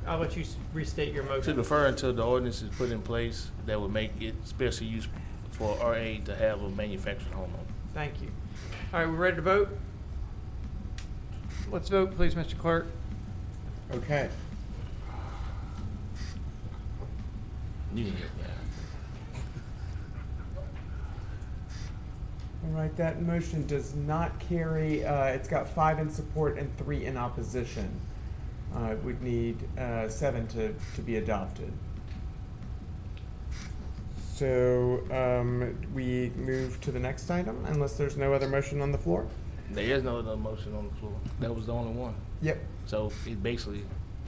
I'll let you restate your motion. To defer until the ordinance is put in place that would make it special use for RA to have a manufactured home on. Thank you. All right, we ready to vote? Let's vote, please, Mr. Clerk. Okay. Yeah. All right, that motion does not carry. It's got 5 in support and 3 in opposition. It would need 7 to be adopted. So we move to the next item, unless there's no other motion on the floor? There is no other motion on the floor. That was the only one. Yep. So it basically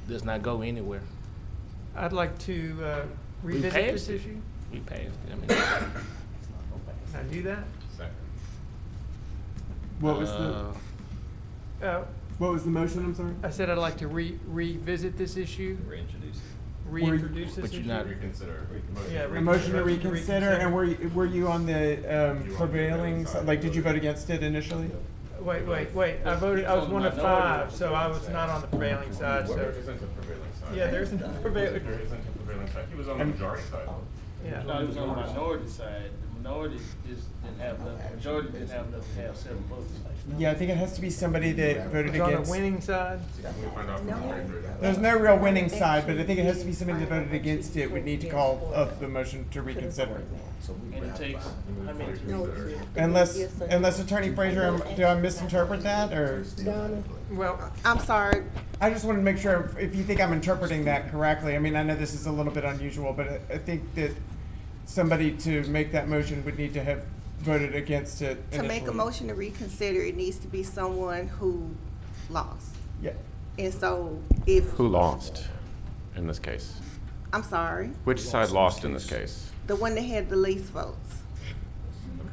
does not go anywhere. I'd like to revisit this issue. We passed it. I mean, Can I do that? What was the motion? I'm sorry. I said I'd like to revisit this issue. Reintroduce this but issue. you're not Yeah, A motion to reconsider, and were you on the prevailing side? Like, did you vote against it initially? Wait. I voted. I was one of 5, so I was not on the prevailing side. So yeah, there isn't a prevailing. There isn't a prevailing side. He was on the majority side. Yeah. No, it was on the minority side. The minority just didn't have enough. The majority didn't have enough to have 7 votes. Yeah, I think it has to be somebody that voted It's on the against. winning side. There's no real winning side, but I think it has to be somebody that voted against it. Would need to call up the motion to reconsider. And it takes, I mean, Unless Attorney Frazier, do I misinterpret that, or? Well, I'm sorry. I just wanted to make sure if you think I'm interpreting that correctly. I mean, I know this is a little bit unusual, but I think that somebody to make that motion would need to have voted against it To make a initially. motion to reconsider, it needs to be someone who lost. Yeah. And so if, Who lost in this case? I'm sorry, Which side lost in this case? the one that had the least votes.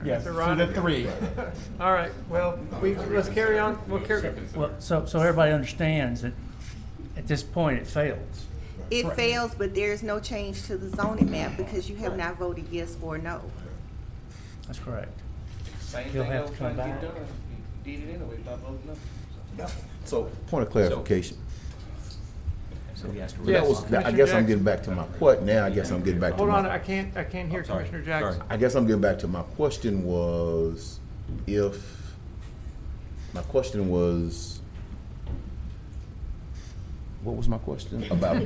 Yes, So so the 3. All right. Well, let's carry on. We'll carry. Well, so everybody understands that at this point it fails. It fails, but there is no change to the zoning map because you have not voted yes or no. That's correct. same He'll thing have I was to trying come to get back. done. You did it anyway by voting no. So, point of clarification. So he has to. Yes, That was, I Commissioner guess I'm Jackson. getting back to my what now? I guess I'm getting back to Hold my. on. I can't hear Commissioner Jackson. I guess I'm getting back to my question was, if My question was, what was my question? About the,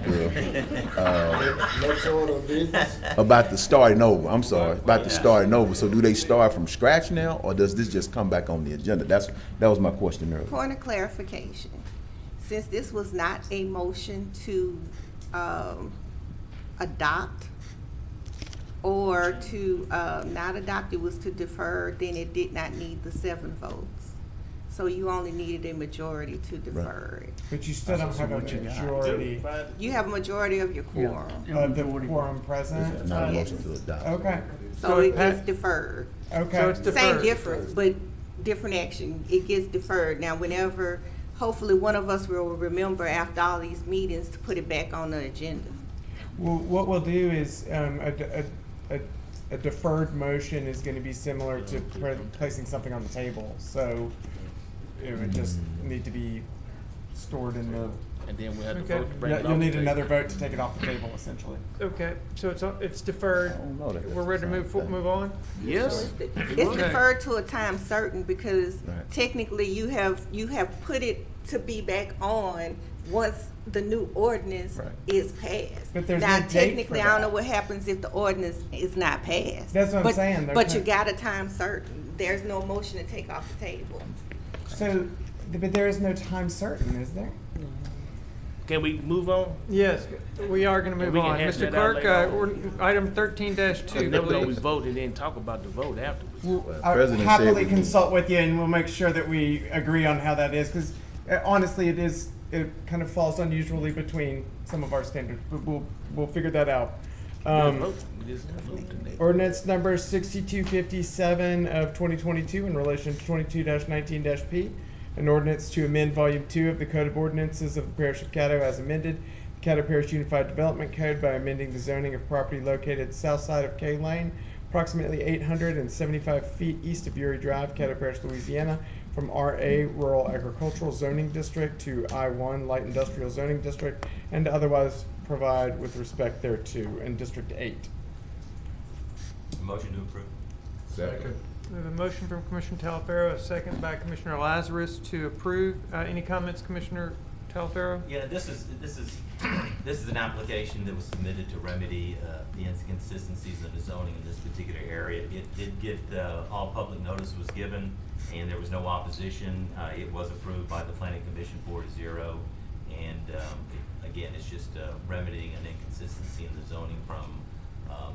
Next order of business. about the starting over, I'm sorry, about the starting over. So do they start from scratch now, or does this just come back on the agenda? That was my question earlier. Point of clarification, since this was not a motion to adopt or to not adopt, it was to defer, then it did not need the 7 votes. So you only needed a majority to defer it. But you still don't have a majority You have a majority of your quorum. of the quorum present. Not a Yes. motion to adopt. Okay, So it gets deferred. okay. So it's Same deferred. difference, but different action. It gets deferred. Now, whenever, hopefully, one of us will remember after all these meetings to put it back on the agenda. Well, what we'll do is, a deferred motion is gonna be similar to placing something on the table, so it would just need to be stored in the, And then we have to Okay. vote to bring it off you'll need the another table. vote to take it off the table, essentially. Okay, so it's deferred. We're ready to move on? Yes. It's Okay. deferred to a time certain because Right. technically you have put it to be back on once the new ordinance Right. is passed. But there's now, no date technically, for I don't know that. what happens if the ordinance is not passed. That's what I'm But- saying, there's But no- you got a time certain. There's no motion to take off the table. So, but there is no time certain, is there? Can we move on? Yes, we are gonna move we can on. hash Mr. that out Clerk, later item 13-2, Because never know we please. vote and then talk about the vote afterwards. I'll President happily said we- consult with you and we'll make sure that we agree on how that is, because honestly, it kind of falls unusually between some of our standards, but we'll figure that out. We didn't vote. We just didn't vote today. Ordinance number 6257 of 2022 in relation to 22-19-P, an ordinance to amend Volume 2 of the Code of Ordinances of the Parish of Caddo as amended, the Caddo Parish Unified Development Code by amending the zoning of property located south side of K Lane, approximately 875 feet east of Uri Drive, Caddo Parish, Louisiana, from RA Rural Agricultural Zoning District to I1 Light Industrial Zoning District, and to otherwise provide with respect thereto in District 8. Motion to approve. Second. We have a motion from Commissioner Talaferro, a second by Commissioner Lazarus to approve. Any comments, Commissioner Talaferro? Yeah, this is an application that was submitted to remedy the inconsistencies in the zoning in this particular area. It did get, all public notice was given, and there was no opposition. It was approved by the Planning Commission 4-0. And again, it's just remedying an inconsistency in the zoning from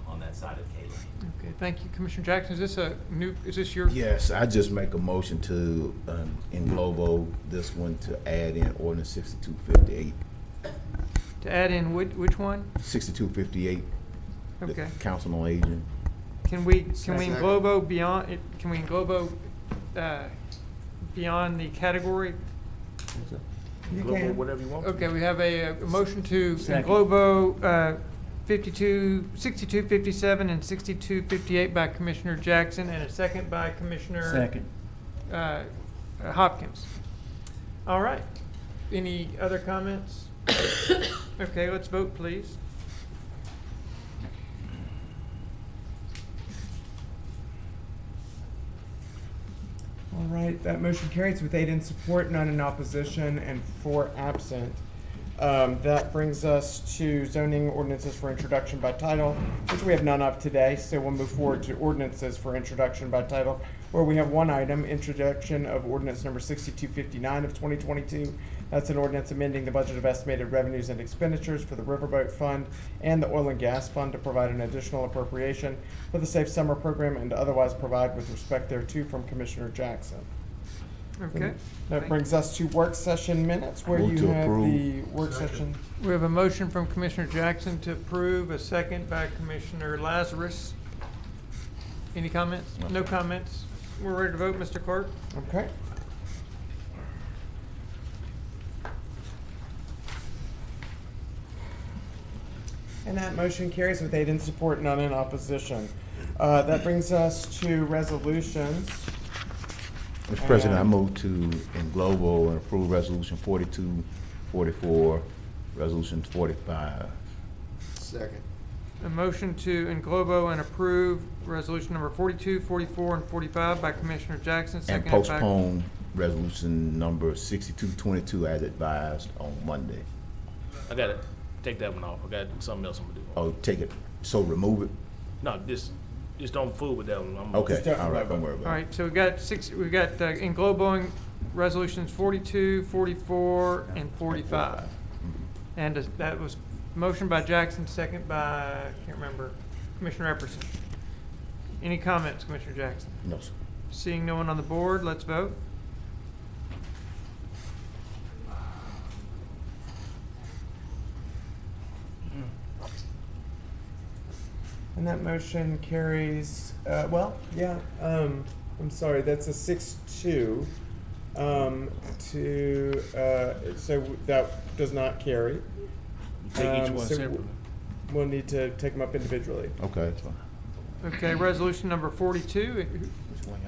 on that side of K Lane. Okay, thank you. Commissioner Jackson, is this your? Yes, I just make a motion to englobo this one to add in ordinance 6258. To add in which one? 6258. Okay. The Council on Aging. Can we Second. englobo beyond, can we englobo beyond the category? You Global, can. whatever you want. Okay, we have a motion to Second. englobo 6257 and 6258 by Commissioner Jackson, and a second by Commissioner Second. Hopkins. All right. Any other comments? Okay, let's vote, please. All right, that motion carries with 8 in support, none in opposition, and 4 absent. That brings us to zoning ordinances for introduction by title, which we have none of today, so we'll move forward to ordinances for introduction by title, where we have one item, introduction of ordinance number 6259 of 2022. That's an ordinance amending the budget of estimated revenues and expenditures for the Riverboat Fund and the Oil and Gas Fund to provide an additional appropriation for the Safe Summer Program and to otherwise provide with respect thereto from Commissioner Jackson. Okay. That brings us to work session minutes, where Move you to have approve. the work session. We have a motion from Commissioner Jackson to approve, a second by Commissioner Lazarus. Any comments? No comments? We're ready to vote, Mr. Clerk? Okay. And that motion carries with 8 in support, none in opposition. That brings us to resolutions. Mr. President, I move to englobo and approve resolution 42, 44, resolution 45. Second. A motion to englobo and approve resolution number 42, 44, and 45 by Commissioner Jackson, And seconded by. postpone resolution number 6222 as advised on Monday. I gotta take that one off. I got something else I'm gonna do. Oh, take it, so remove it? No, just don't fool with that one. Okay, all right, don't worry All about it. right, so we got in global resolutions 42, 44, and 45. And that was motion by Jackson, second by, I can't remember, Commissioner Epperson. Any comments, Commissioner Jackson? No, sir. Seeing no one on the board, let's vote. And that motion carries, I'm sorry, that's a 6-2, so that does not carry. Take each one So separately. We'll need to take them up individually. Okay, that's fine. Okay, resolution number 42.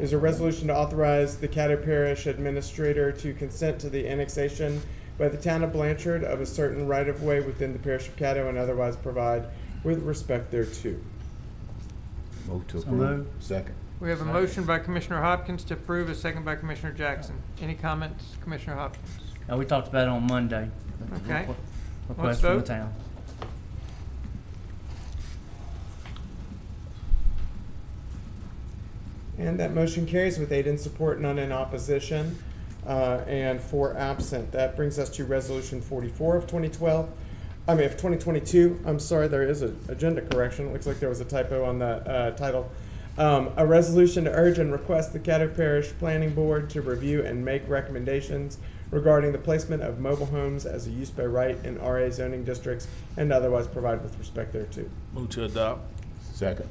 Is a resolution to authorize the Caddo Parish Administrator to consent to the annexation by the town of Blanchard of a certain right-of-way within the parish of Caddo and otherwise provide with respect thereto. Move to So approve. moved. Second. We have a motion by Commissioner Hopkins to approve, a second by Commissioner Jackson. Any comments, Commissioner Hopkins? We talked about it on Monday. Okay. Request from the vote. town. And that motion carries with 8 in support, none in opposition, and 4 absent. That brings us to Resolution 44 of 2022. I'm sorry, there is an agenda correction. It looks like there was a typo on that title. A resolution to urge and request the Caddo Parish Planning Board to review and make recommendations regarding the placement of mobile homes as a use by right in RA zoning districts and otherwise provide with respect thereto. Move to adopt. Second.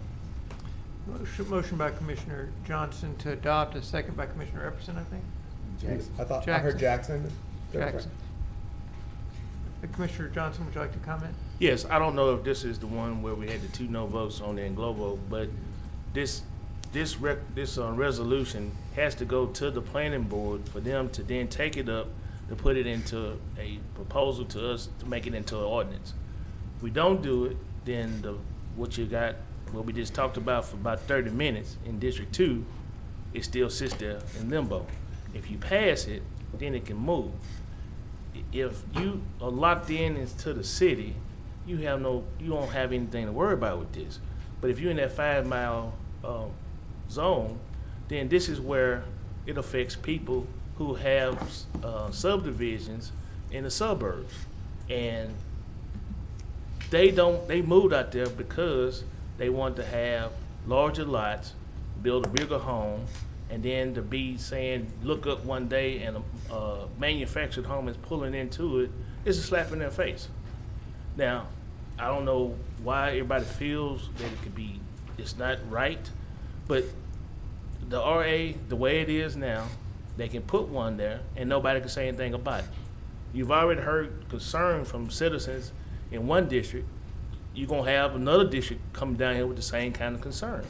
Motion by Commissioner Johnson to adopt, a second by Commissioner Epperson, I think. I heard Jackson. Jackson. Commissioner Johnson, would you like to comment? Yes, I don't know if this is the one where we had the 2 no votes on the Englobo, but this resolution has to go to the planning board for them to then take it up to put it into a proposal to us to make it into an ordinance. If we don't do it, then what we just talked about for about 30 minutes in District 2, it still sits there in limbo. If you pass it, then it can move. If you are locked in into the city, you don't have anything to worry about with this. But if you're in that 5-mile zone, then this is where it affects people who have subdivisions in the suburbs. And they moved out there because they want to have larger lots, build a bigger home, and then to be saying, look up one day and a manufactured home is pulling into it, it's a slap in their face. Now, I don't know why everybody feels that it's not right, but the RA, the way it is now, they can put one there and nobody can say anything about it. You've already heard concern from citizens in one district. You're gonna have another district come down here with the same kind of concerns.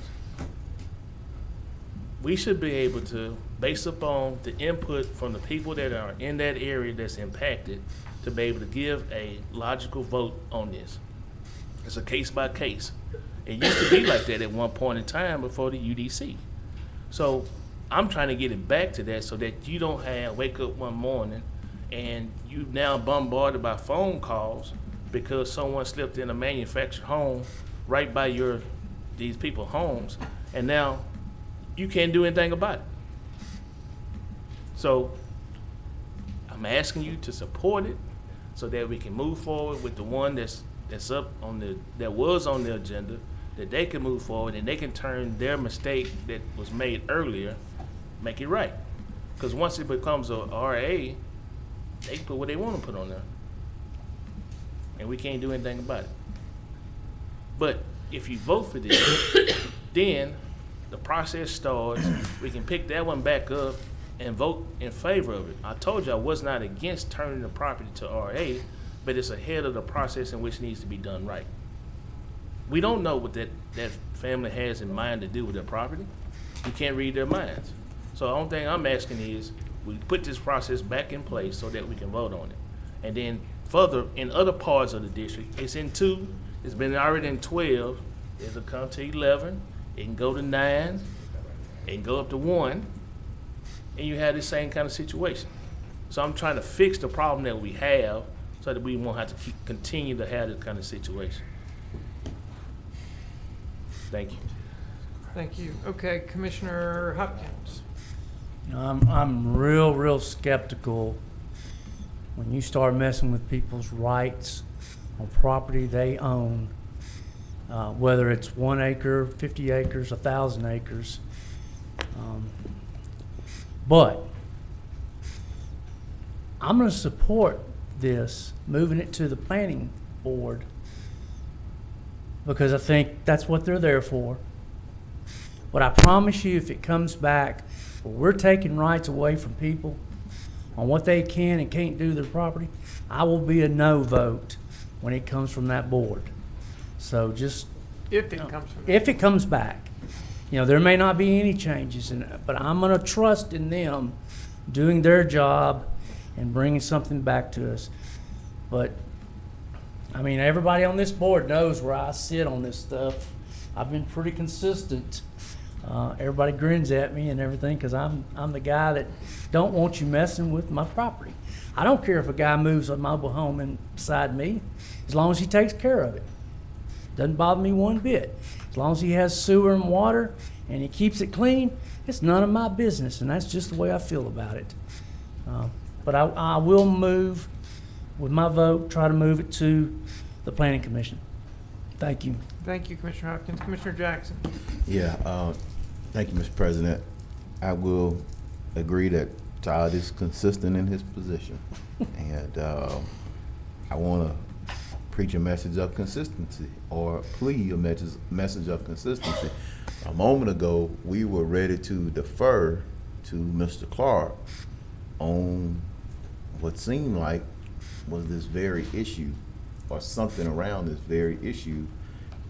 We should be able to, based upon the input from the people that are in that area that's impacted, to be able to give a logical vote on this. It's a case by case. It used to be like that at one point in time before the UDC. So I'm trying to get it back to that so that you don't wake up one morning and you now bombarded by phone calls because someone slipped in a manufactured home right by these people's homes, and now you can't do anything about it. So I'm asking you to support it so that we can move forward with the one that was on the agenda, that they can move forward and they can turn their mistake that was made earlier, make it right. Because once it becomes a RA, they can put what they want to put on there. And we can't do anything about it. But if you vote for this, then the process starts. We can pick that one back up and vote in favor of it. I told you I was not against turning the property to RA, but it's ahead of the process in which it needs to be done right. We don't know what that family has in mind to do with their property. We can't read their minds. So the only thing I'm asking is we put this process back in place so that we can vote on it. And then further, in other parts of the district, it's in 2, it's been already in 12, it'll come to 11, it can go to 9, it can go up to 1. and you had the same kind of situation. So I'm trying to fix the problem that we have so that we won't have to continue to have this kind of situation. Thank you. Thank you. Okay, Commissioner Hopkins. You know, I'm real skeptical when you start messing with people's rights on property they own, whether it's 1 acre, 50 acres, 1,000 acres. But I'm going to support this, moving it to the planning board, because I think that's what they're there for. But I promise you, if it comes back where we're taking rights away from people on what they can and can't do to their property, I will be a no vote when it comes from that board. So just If it comes from. if it comes back, you know, there may not be any changes in it, but I'm going to trust in them doing their job and bringing something back to us. But I mean, everybody on this board knows where I sit on this stuff. I've been pretty consistent. Everybody grins at me and everything because I'm the guy that don't want you messing with my property. I don't care if a guy moves a mobile home inside me, as long as he takes care of it. Doesn't bother me one bit. As long as he has sewer and water and he keeps it clean, it's none of my business, and that's just the way I feel about it. But I will move with my vote, try to move it to the Planning Commission. Thank you. Thank you, Commissioner Hopkins. Commissioner Jackson. Yeah, thank you, Mr. President. I will agree that Todd is consistent in his position. And I want to preach a message of consistency, or plea a message of consistency. A moment ago, we were ready to defer to Mr. Clark on what seemed like was this very issue, or something around this very issue.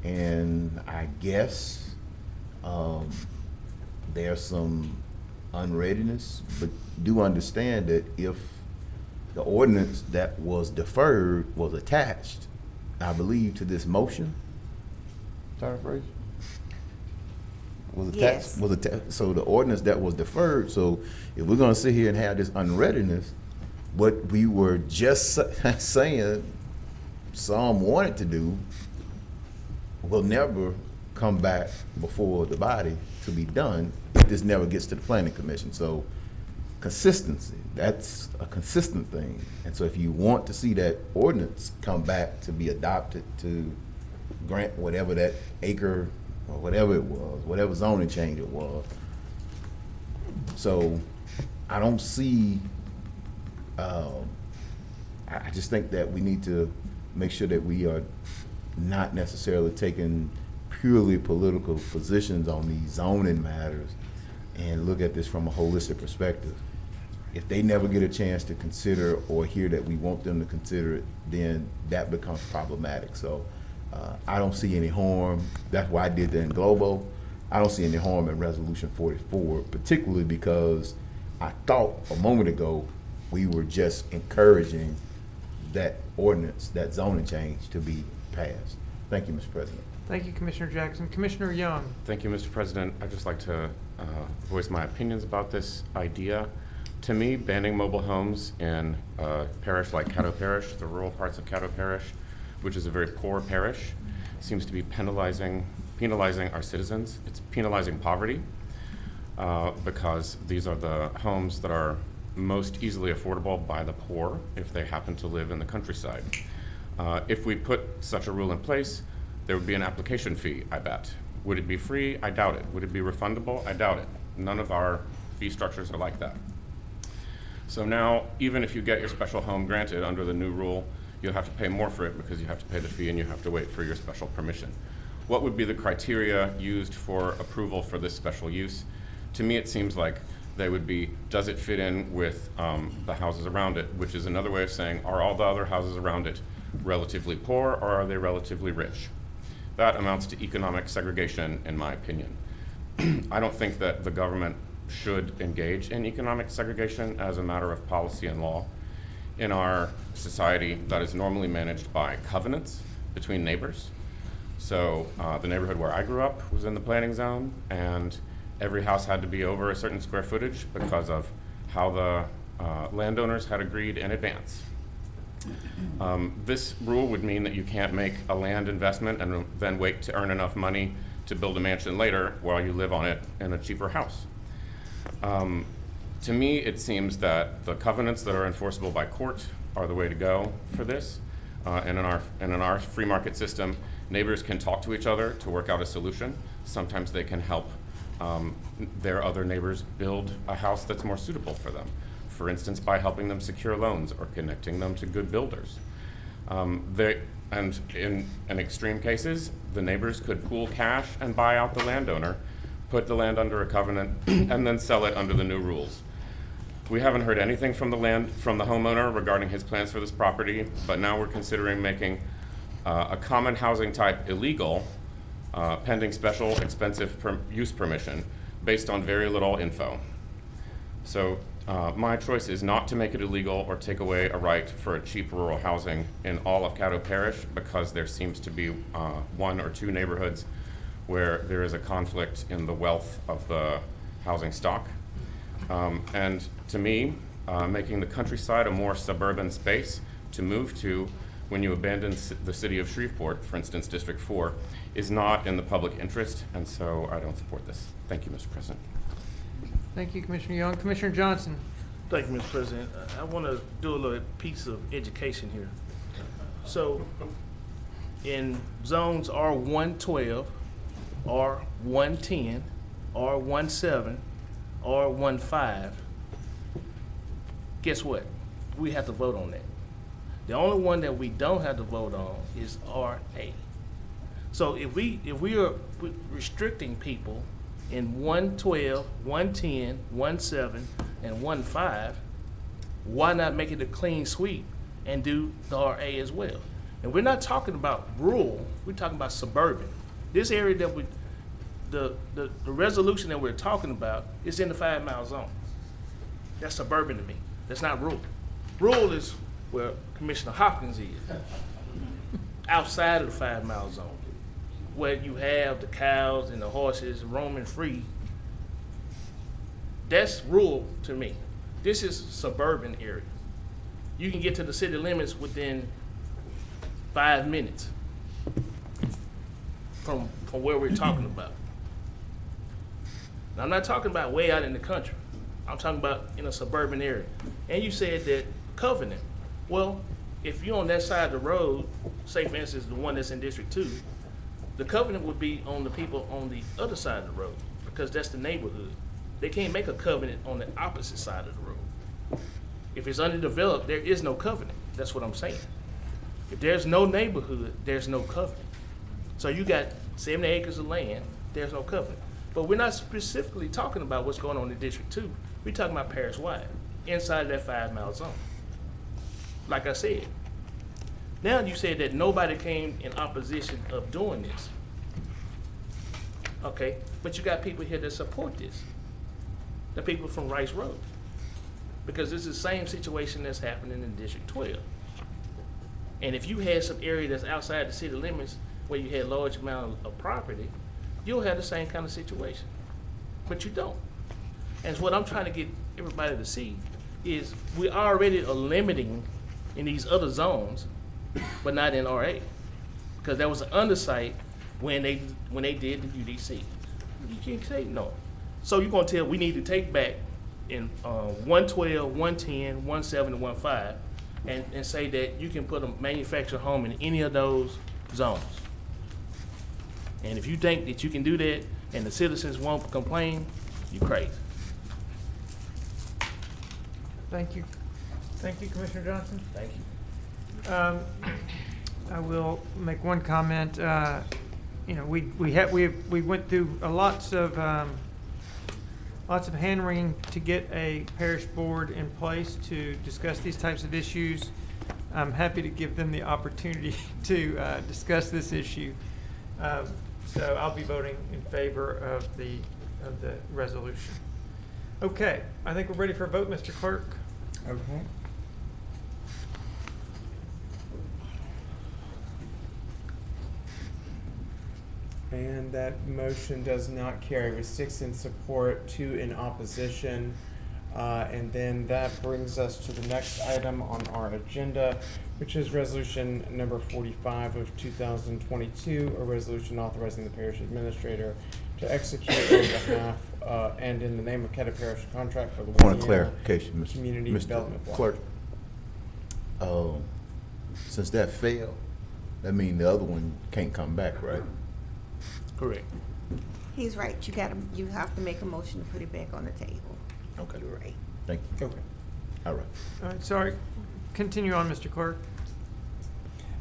And I guess there's some unreadiness, but do understand that if the ordinance that was deferred was attached, I believe, to this motion, Attorney Frazier? Was attached, Yes. was attached. So the ordinance that was deferred, so if we're gonna sit here and have this unreadiness, what we were just saying some wanted to do will never come back before the body to be done if this never gets to the Planning Commission. So consistency, that's a consistent thing. And so if you want to see that ordinance come back to be adopted to grant whatever that acre or whatever it was, whatever zoning change it was. So I don't see, I just think that we need to make sure that we are not necessarily taking purely political positions on these zoning matters and look at this from a holistic perspective. If they never get a chance to consider or hear that we want them to consider it, then that becomes problematic. So I don't see any harm. That's why I did that in Globo. I don't see any harm in Resolution 44, particularly because I thought a moment ago we were just encouraging that ordinance, that zoning change to be passed. Thank you, Mr. President. Thank you, Commissioner Jackson. Commissioner Young. Thank you, Mr. President. I'd just like to voice my opinions about this idea. To me, banning mobile homes in a parish like Caddo Parish, the rural parts of Caddo Parish, which is a very poor parish, seems to be penalizing our citizens. It's penalizing poverty because these are the homes that are most easily affordable by the poor if they happen to live in the countryside. If we put such a rule in place, there would be an application fee, I bet. Would it be free? I doubt it. Would it be refundable? I doubt it. None of our fee structures are like that. So now, even if you get your special home granted under the new rule, you'll have to pay more for it because you have to pay the fee and you have to wait for your special permission. What would be the criteria used for approval for this special use? To me, it seems like they would be, does it fit in with the houses around it, which is another way of saying, are all the other houses around it relatively poor or are they relatively rich? That amounts to economic segregation, in my opinion. I don't think that the government should engage in economic segregation as a matter of policy and law. In our society, that is normally managed by covenants between neighbors. So the neighborhood where I grew up was in the planning zone, and every house had to be over a certain square footage because of how the landowners had agreed in advance. This rule would mean that you can't make a land investment and then wait to earn enough money to build a mansion later while you live on it in a cheaper house. To me, it seems that the covenants that are enforceable by court are the way to go for this. And in our free market system, neighbors can talk to each other to work out a solution. Sometimes they can help their other neighbors build a house that's more suitable for them. For instance, by helping them secure loans or connecting them to good builders. And in extreme cases, the neighbors could pool cash and buy out the landowner, put the land under a covenant, and then sell it under the new rules. We haven't heard anything from the homeowner regarding his plans for this property, but now we're considering making a common housing type illegal pending special expensive use permission based on very little info. So my choice is not to make it illegal or take away a right for a cheap rural housing in all of Caddo Parish, because there seems to be one or two neighborhoods where there is a conflict in the wealth of the housing stock. And to me, making the countryside a more suburban space to move to when you abandon the city of Shreveport, for instance, District 4, is not in the public interest, and so I don't support this. Thank you, Mr. President. Thank you, Commissioner Young. Commissioner Johnson. Thank you, Mr. President. I want to do a little piece of education here. So, in zones R112, R110, R17, R15, guess what? We have to vote on that. The only one that we don't have to vote on is RA. So if we are restricting people in 112, 110, 17, and 15, why not make it a clean sweep and do the RA as well? And we're not talking about rural, we're talking about suburban. This area that the resolution that we're talking about is in the 5-mile zone. That's suburban to me. That's not rural. Rural is where Commissioner Hopkins is, outside of the 5-mile zone, where you have the cows and the horses roaming free. That's rural to me. This is suburban area. You can get to the city limits within 5 minutes from where we're talking about. Now, I'm not talking about way out in the country. I'm talking about in a suburban area. And you said that covenant. Well, if you're on that side of the road, say for instance the one that's in District 2, the covenant would be on the people on the other side of the road, because that's the neighborhood. They can't make a covenant on the opposite side of the road. If it's underdeveloped, there is no covenant. That's what I'm saying. If there's no neighborhood, there's no covenant. So you got 70 acres of land, there's no covenant. But we're not specifically talking about what's going on in District 2. We're talking about parish-wide, inside of that 5-mile zone. Like I said. Now you said that nobody came in opposition of doing this. Okay, but you got people here that support this. The people from Rice Road. Because this is the same situation that's happening in District 12. And if you had some area that's outside the city limits where you had large amount of property, you'll have the same kind of situation. But you don't. And what I'm trying to get everybody to see is we already are limiting in these other zones, but not in RA. Because there was an undersite when they did the UDC. You can't say no. So you're gonna tell we need to take back in 112, 110, 17, and 15, and say that you can put a manufactured home in any of those zones. And if you think that you can do that and the citizens won't complain, you're crazy. Thank you. Thank you, Commissioner Johnson. Thank you. I will make one comment. You know, we went through lots of hand-wringing to get a parish board in place to discuss these types of issues. I'm happy to give them the opportunity to discuss this issue. So I'll be voting in favor of the resolution. Okay, I think we're ready for a vote, Mr. Clerk. Okay. And that motion does not carry with 6 in support, 2 in opposition. And then that brings us to the next item on our agenda, which is resolution number 45 of 2022, a resolution authorizing the parish administrator to execute on behalf and in the name of Caddo Parish contract for the Point of clarification, Community Mr. Development Block. Clerk. Since that failed, that means the other one can't come back, right? Correct. He's right. You have to make a motion to put it back on the table. Okay. You're right. Thank you. Okay. All right. All right, sorry. Continue on, Mr. Clerk.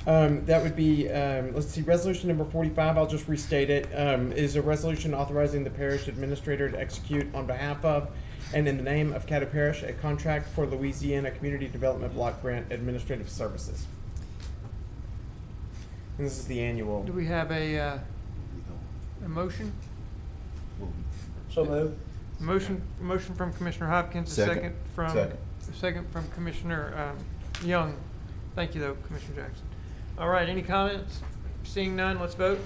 That would be, let's see, resolution number 45, I'll just restate it, is a resolution authorizing the parish administrator to execute on behalf of and in the name of Caddo Parish a contract for Louisiana Community Development Block Grant Administrative Services. And this is the annual. Do we have a motion? So moved. Motion from Commissioner Hopkins, a Second. second from Commissioner Young. Thank you, though, Commissioner Jackson. All right, any comments? Seeing none, let's vote.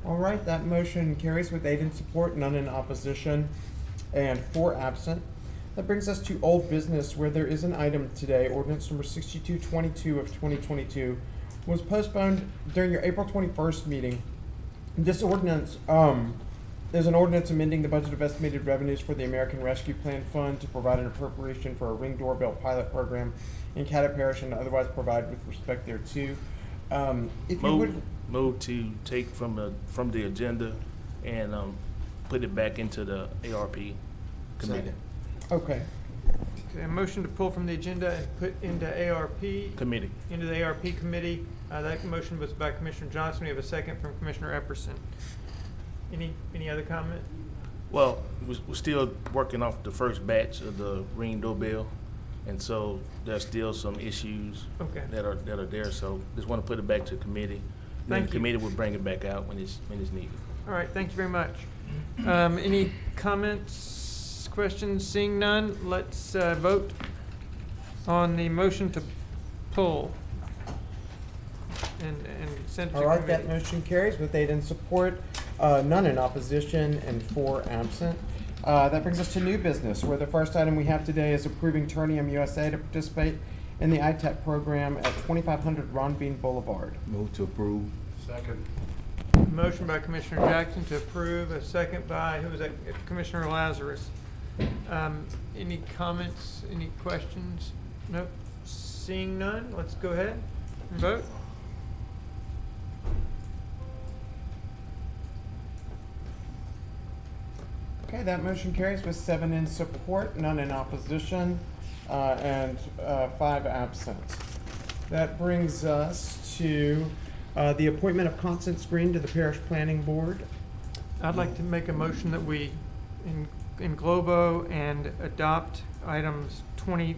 All right, that motion carries with 8 in support, none in opposition, and 4 absent. That brings us to old business, where there is an item today, ordinance number 6222 of 2022, was postponed during your April 21st meeting. This ordinance is an ordinance amending the budget of estimated revenues for the American Rescue Plan Fund to provide an appropriation for a Ring doorbell pilot program in Caddo Parish and otherwise provide with respect thereto. If you would. Move to take from the agenda and put it back into the ARP committee. Okay. Okay, a motion to pull from the agenda and put into ARP. Committee. Into the ARP committee. That motion was by Commissioner Johnson. We have a second from Commissioner Epperson. Any other comment? Well, we're still working off the first batch of the Ring doorbell, and so there's still some issues that are there. So just want to put it back to committee. Thank you. The committee will bring it back out when it's needed. All right, thank you very much. Any comments, questions? Seeing none, let's vote on the motion to pull and send it to All right, committee. that motion carries with 8 in support, none in opposition, and 4 absent. That brings us to new business, where the first item we have today is approving Turnium USA to participate in the ITEC program at 2500 Ron Bean Boulevard. Move to approve. Second. Motion by Commissioner Jackson to approve, a second by, who was that? Commissioner Lazarus. Any comments, any questions? Nope. Seeing none, let's go ahead and vote. Okay, that motion carries with 7 in support, none in opposition, and 5 absent. That brings us to the appointment of Constance Green to the Parish Planning Board. I'd like to make a motion that we in globo and adopt items 20-2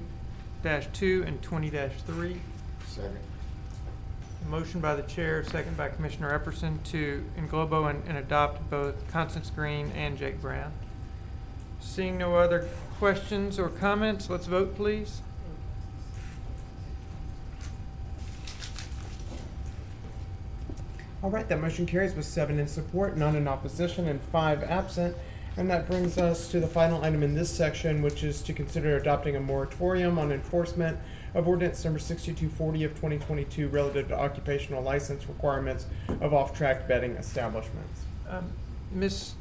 and 20-3. Second. Motion by the chair, second by Commissioner Epperson to in globo and adopt both Constance Green and Jake Brown. Seeing no other questions or comments, let's vote, please. All right, that motion carries with 7 in support, none in opposition, and 5 absent. And that brings us to the final item in this section, which is to consider adopting a moratorium on enforcement of ordinance number 6240 of 2022 relative to occupational license requirements of off-track betting establishments. Ms.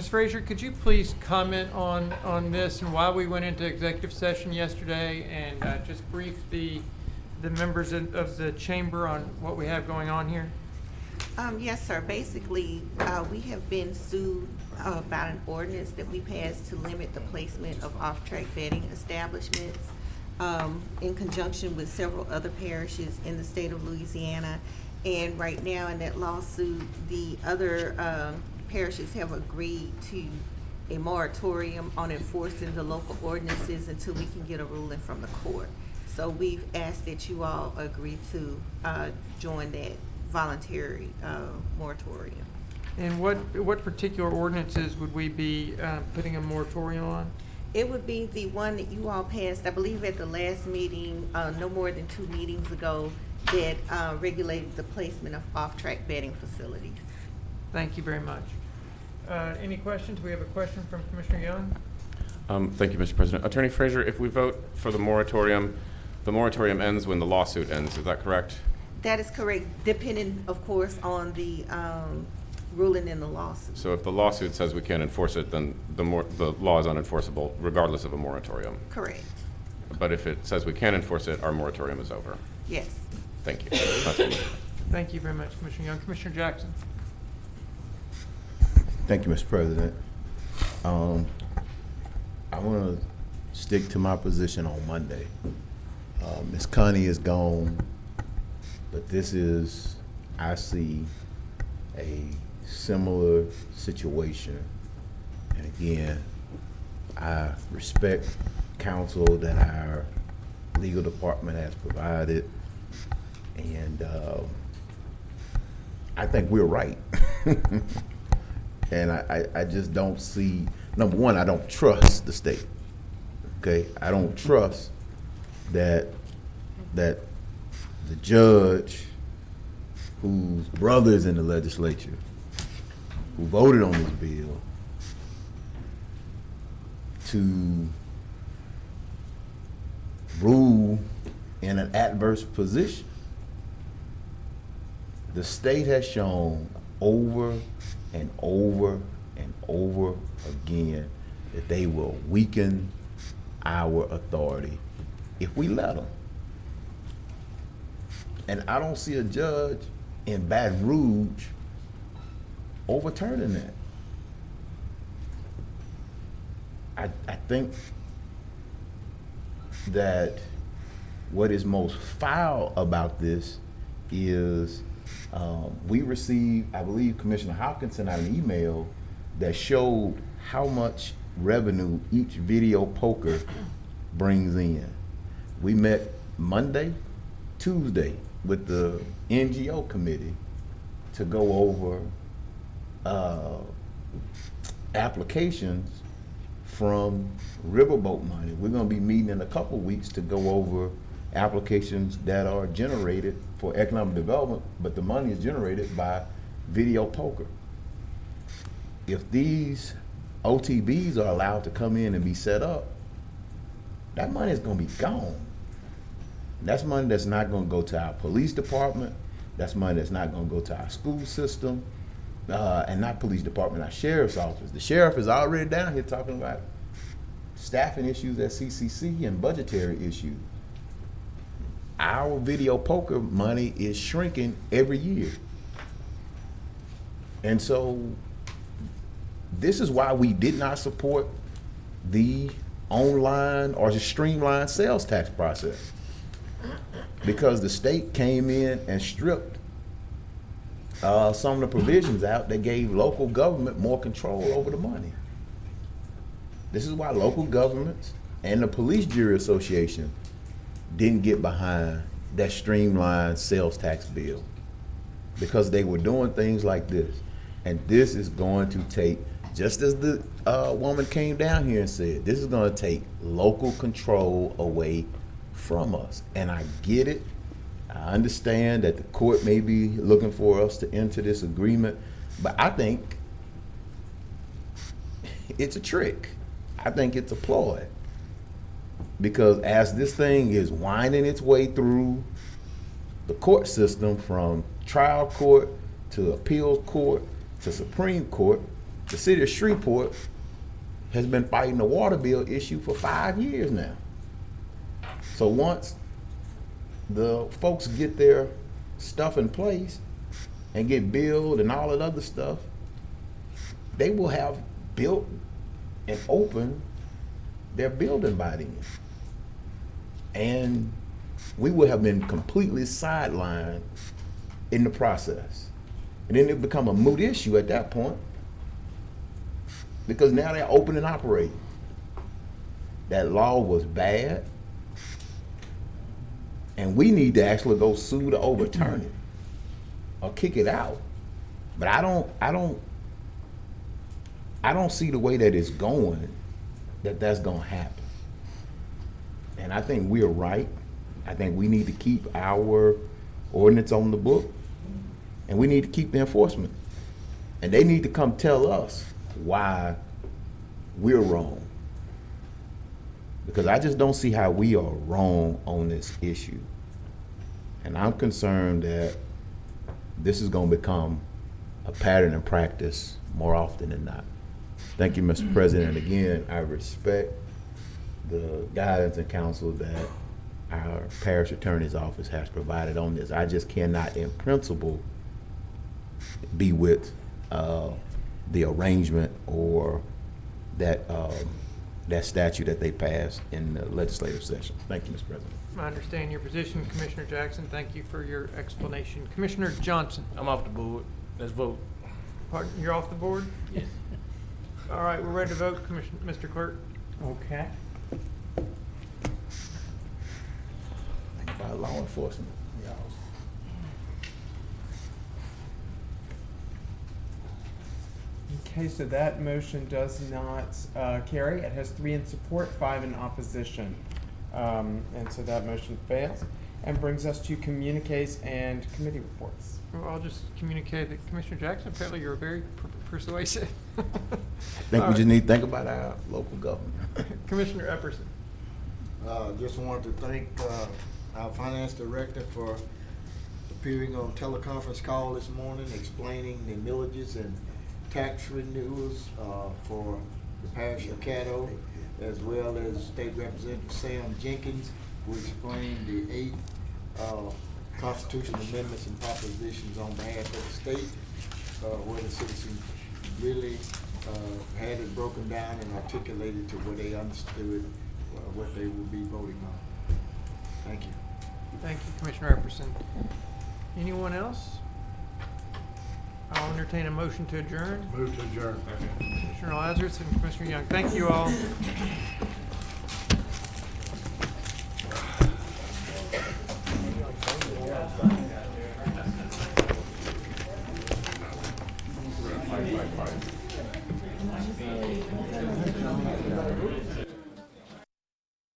Frazier, could you please comment on this and why we went into executive session yesterday, and just brief the members of the chamber on what we have going on here? Yes, sir. Basically, we have been sued about an ordinance that we passed to limit the placement of off-track betting establishments in conjunction with several other parishes in the state of Louisiana. And right now in that lawsuit, the other parishes have agreed to a moratorium on enforcing the local ordinances until we can get a ruling from the court. So we've asked that you all agree to join that voluntary moratorium. And what particular ordinances would we be putting a moratorium on? It would be the one that you all passed, I believe at the last meeting, no more than 2 meetings ago, that regulated the placement of off-track betting facilities. Thank you very much. Any questions? We have a question from Commissioner Young. Thank you, Mr. President. Attorney Frazier, if we vote for the moratorium ends when the lawsuit ends. Is that correct? That is correct, depending, of course, on the ruling in the lawsuit. So if the lawsuit says we can't enforce it, then the law is unenforceable regardless of a moratorium. Correct. But if it says we can enforce it, our moratorium is over. Yes. Thank you. That's all. Thank you very much, Commissioner Young. Commissioner Jackson. Thank you, Mr. President. I want to stick to my position on Monday. Ms. Connie is gone, but this is, I see, a similar situation. And again, I respect counsel that our legal department has provided, and I think we're right. And I just don't see, number one, I don't trust the state. Okay, I don't trust that the judge whose brother is in the legislature, who voted on this bill, to rule in an adverse position. The state has shown over and over and over again that they will weaken our authority if we let them. And I don't see a judge in Baton Rouge overturning that. I think that what is most foul about this is we received, I believe Commissioner Hopkins sent out an email that showed how much revenue each video poker brings in. We met Monday, Tuesday with the NGO committee to go over applications from riverboat money. We're going to be meeting in a couple weeks to go over applications that are generated for economic development, but the money is generated by video poker. If these OTBs are allowed to come in and be set up, that money is going to be gone. That's money that's not going to go to our police department. That's money that's not going to go to our school system, and not police department, our sheriff's office. The sheriff is already down here talking about staffing issues at CCC and budgetary issues. Our video poker money is shrinking every year. And so this is why we did not support the online or the streamlined sales tax process, because the state came in and stripped some of the provisions out that gave local government more control over the money. This is why local governments and the Police Jury Association didn't get behind that streamlined sales tax bill, because they were doing things like this. And this is going to take, just as the woman came down here and said, this is going to take local control away from us. And I get it. I understand that the court may be looking for us to enter this agreement, but I think it's a trick. I think it's a ploy. Because as this thing is winding its way through the court system, from trial court to appeals court to Supreme Court, the city of Shreveport has been fighting the water bill issue for 5 years now. So once the folks get their stuff in place and get billed and all that other stuff, they will have built and opened their building by then. And we would have been completely sidelined in the process. And then it become a moot issue at that point, because now they're open and operating. That law was bad, and we need to actually go sue to overturn it or kick it out. But I don't see the way that it's going that's going to happen. And I think we're right. I think we need to keep our ordinance on the book, and we need to keep the enforcement. And they need to come tell us why we're wrong. Because I just don't see how we are wrong on this issue. And I'm concerned that this is gonna become a pattern and practice more often than not. Thank you, Mr. President. And again, I respect the guidance and counsel that our parish attorney's office has provided on this. I just cannot, in principle, be with the arrangement or that that statute that they passed in the legislative session. Thank you, Mr. President. I understand your position, Commissioner Jackson. Thank you for your explanation. Commissioner Johnson. I'm off the board. Let's vote. Pardon, you're off the board? Yes. All right, we're ready to vote, Mr. Clerk. Okay. By law enforcement. Okay, so that motion does not carry. It has 3 in support, 5 in opposition. And so that motion fails and brings us to communiques and committee reports. Well, I'll just communicate that Commissioner Jackson, apparently you're very persuasive. I think we just need to think about our local government. Commissioner Epperson. Just wanted to thank our finance director for appearing on teleconference call this morning, explaining the millages and tax renewals for the parish of Caddo, as well as State Representative Sam Jenkins, who explained the 8 constitutional amendments and propositions on behalf of the state, where the citizens really had it broken down and articulated to where they understood what they will be voting on. Thank you. Thank you, Commissioner Epperson. Anyone else? I'll entertain a motion to adjourn. Move to adjourn. Commissioner Lazarus and Commissioner Young. Thank you all.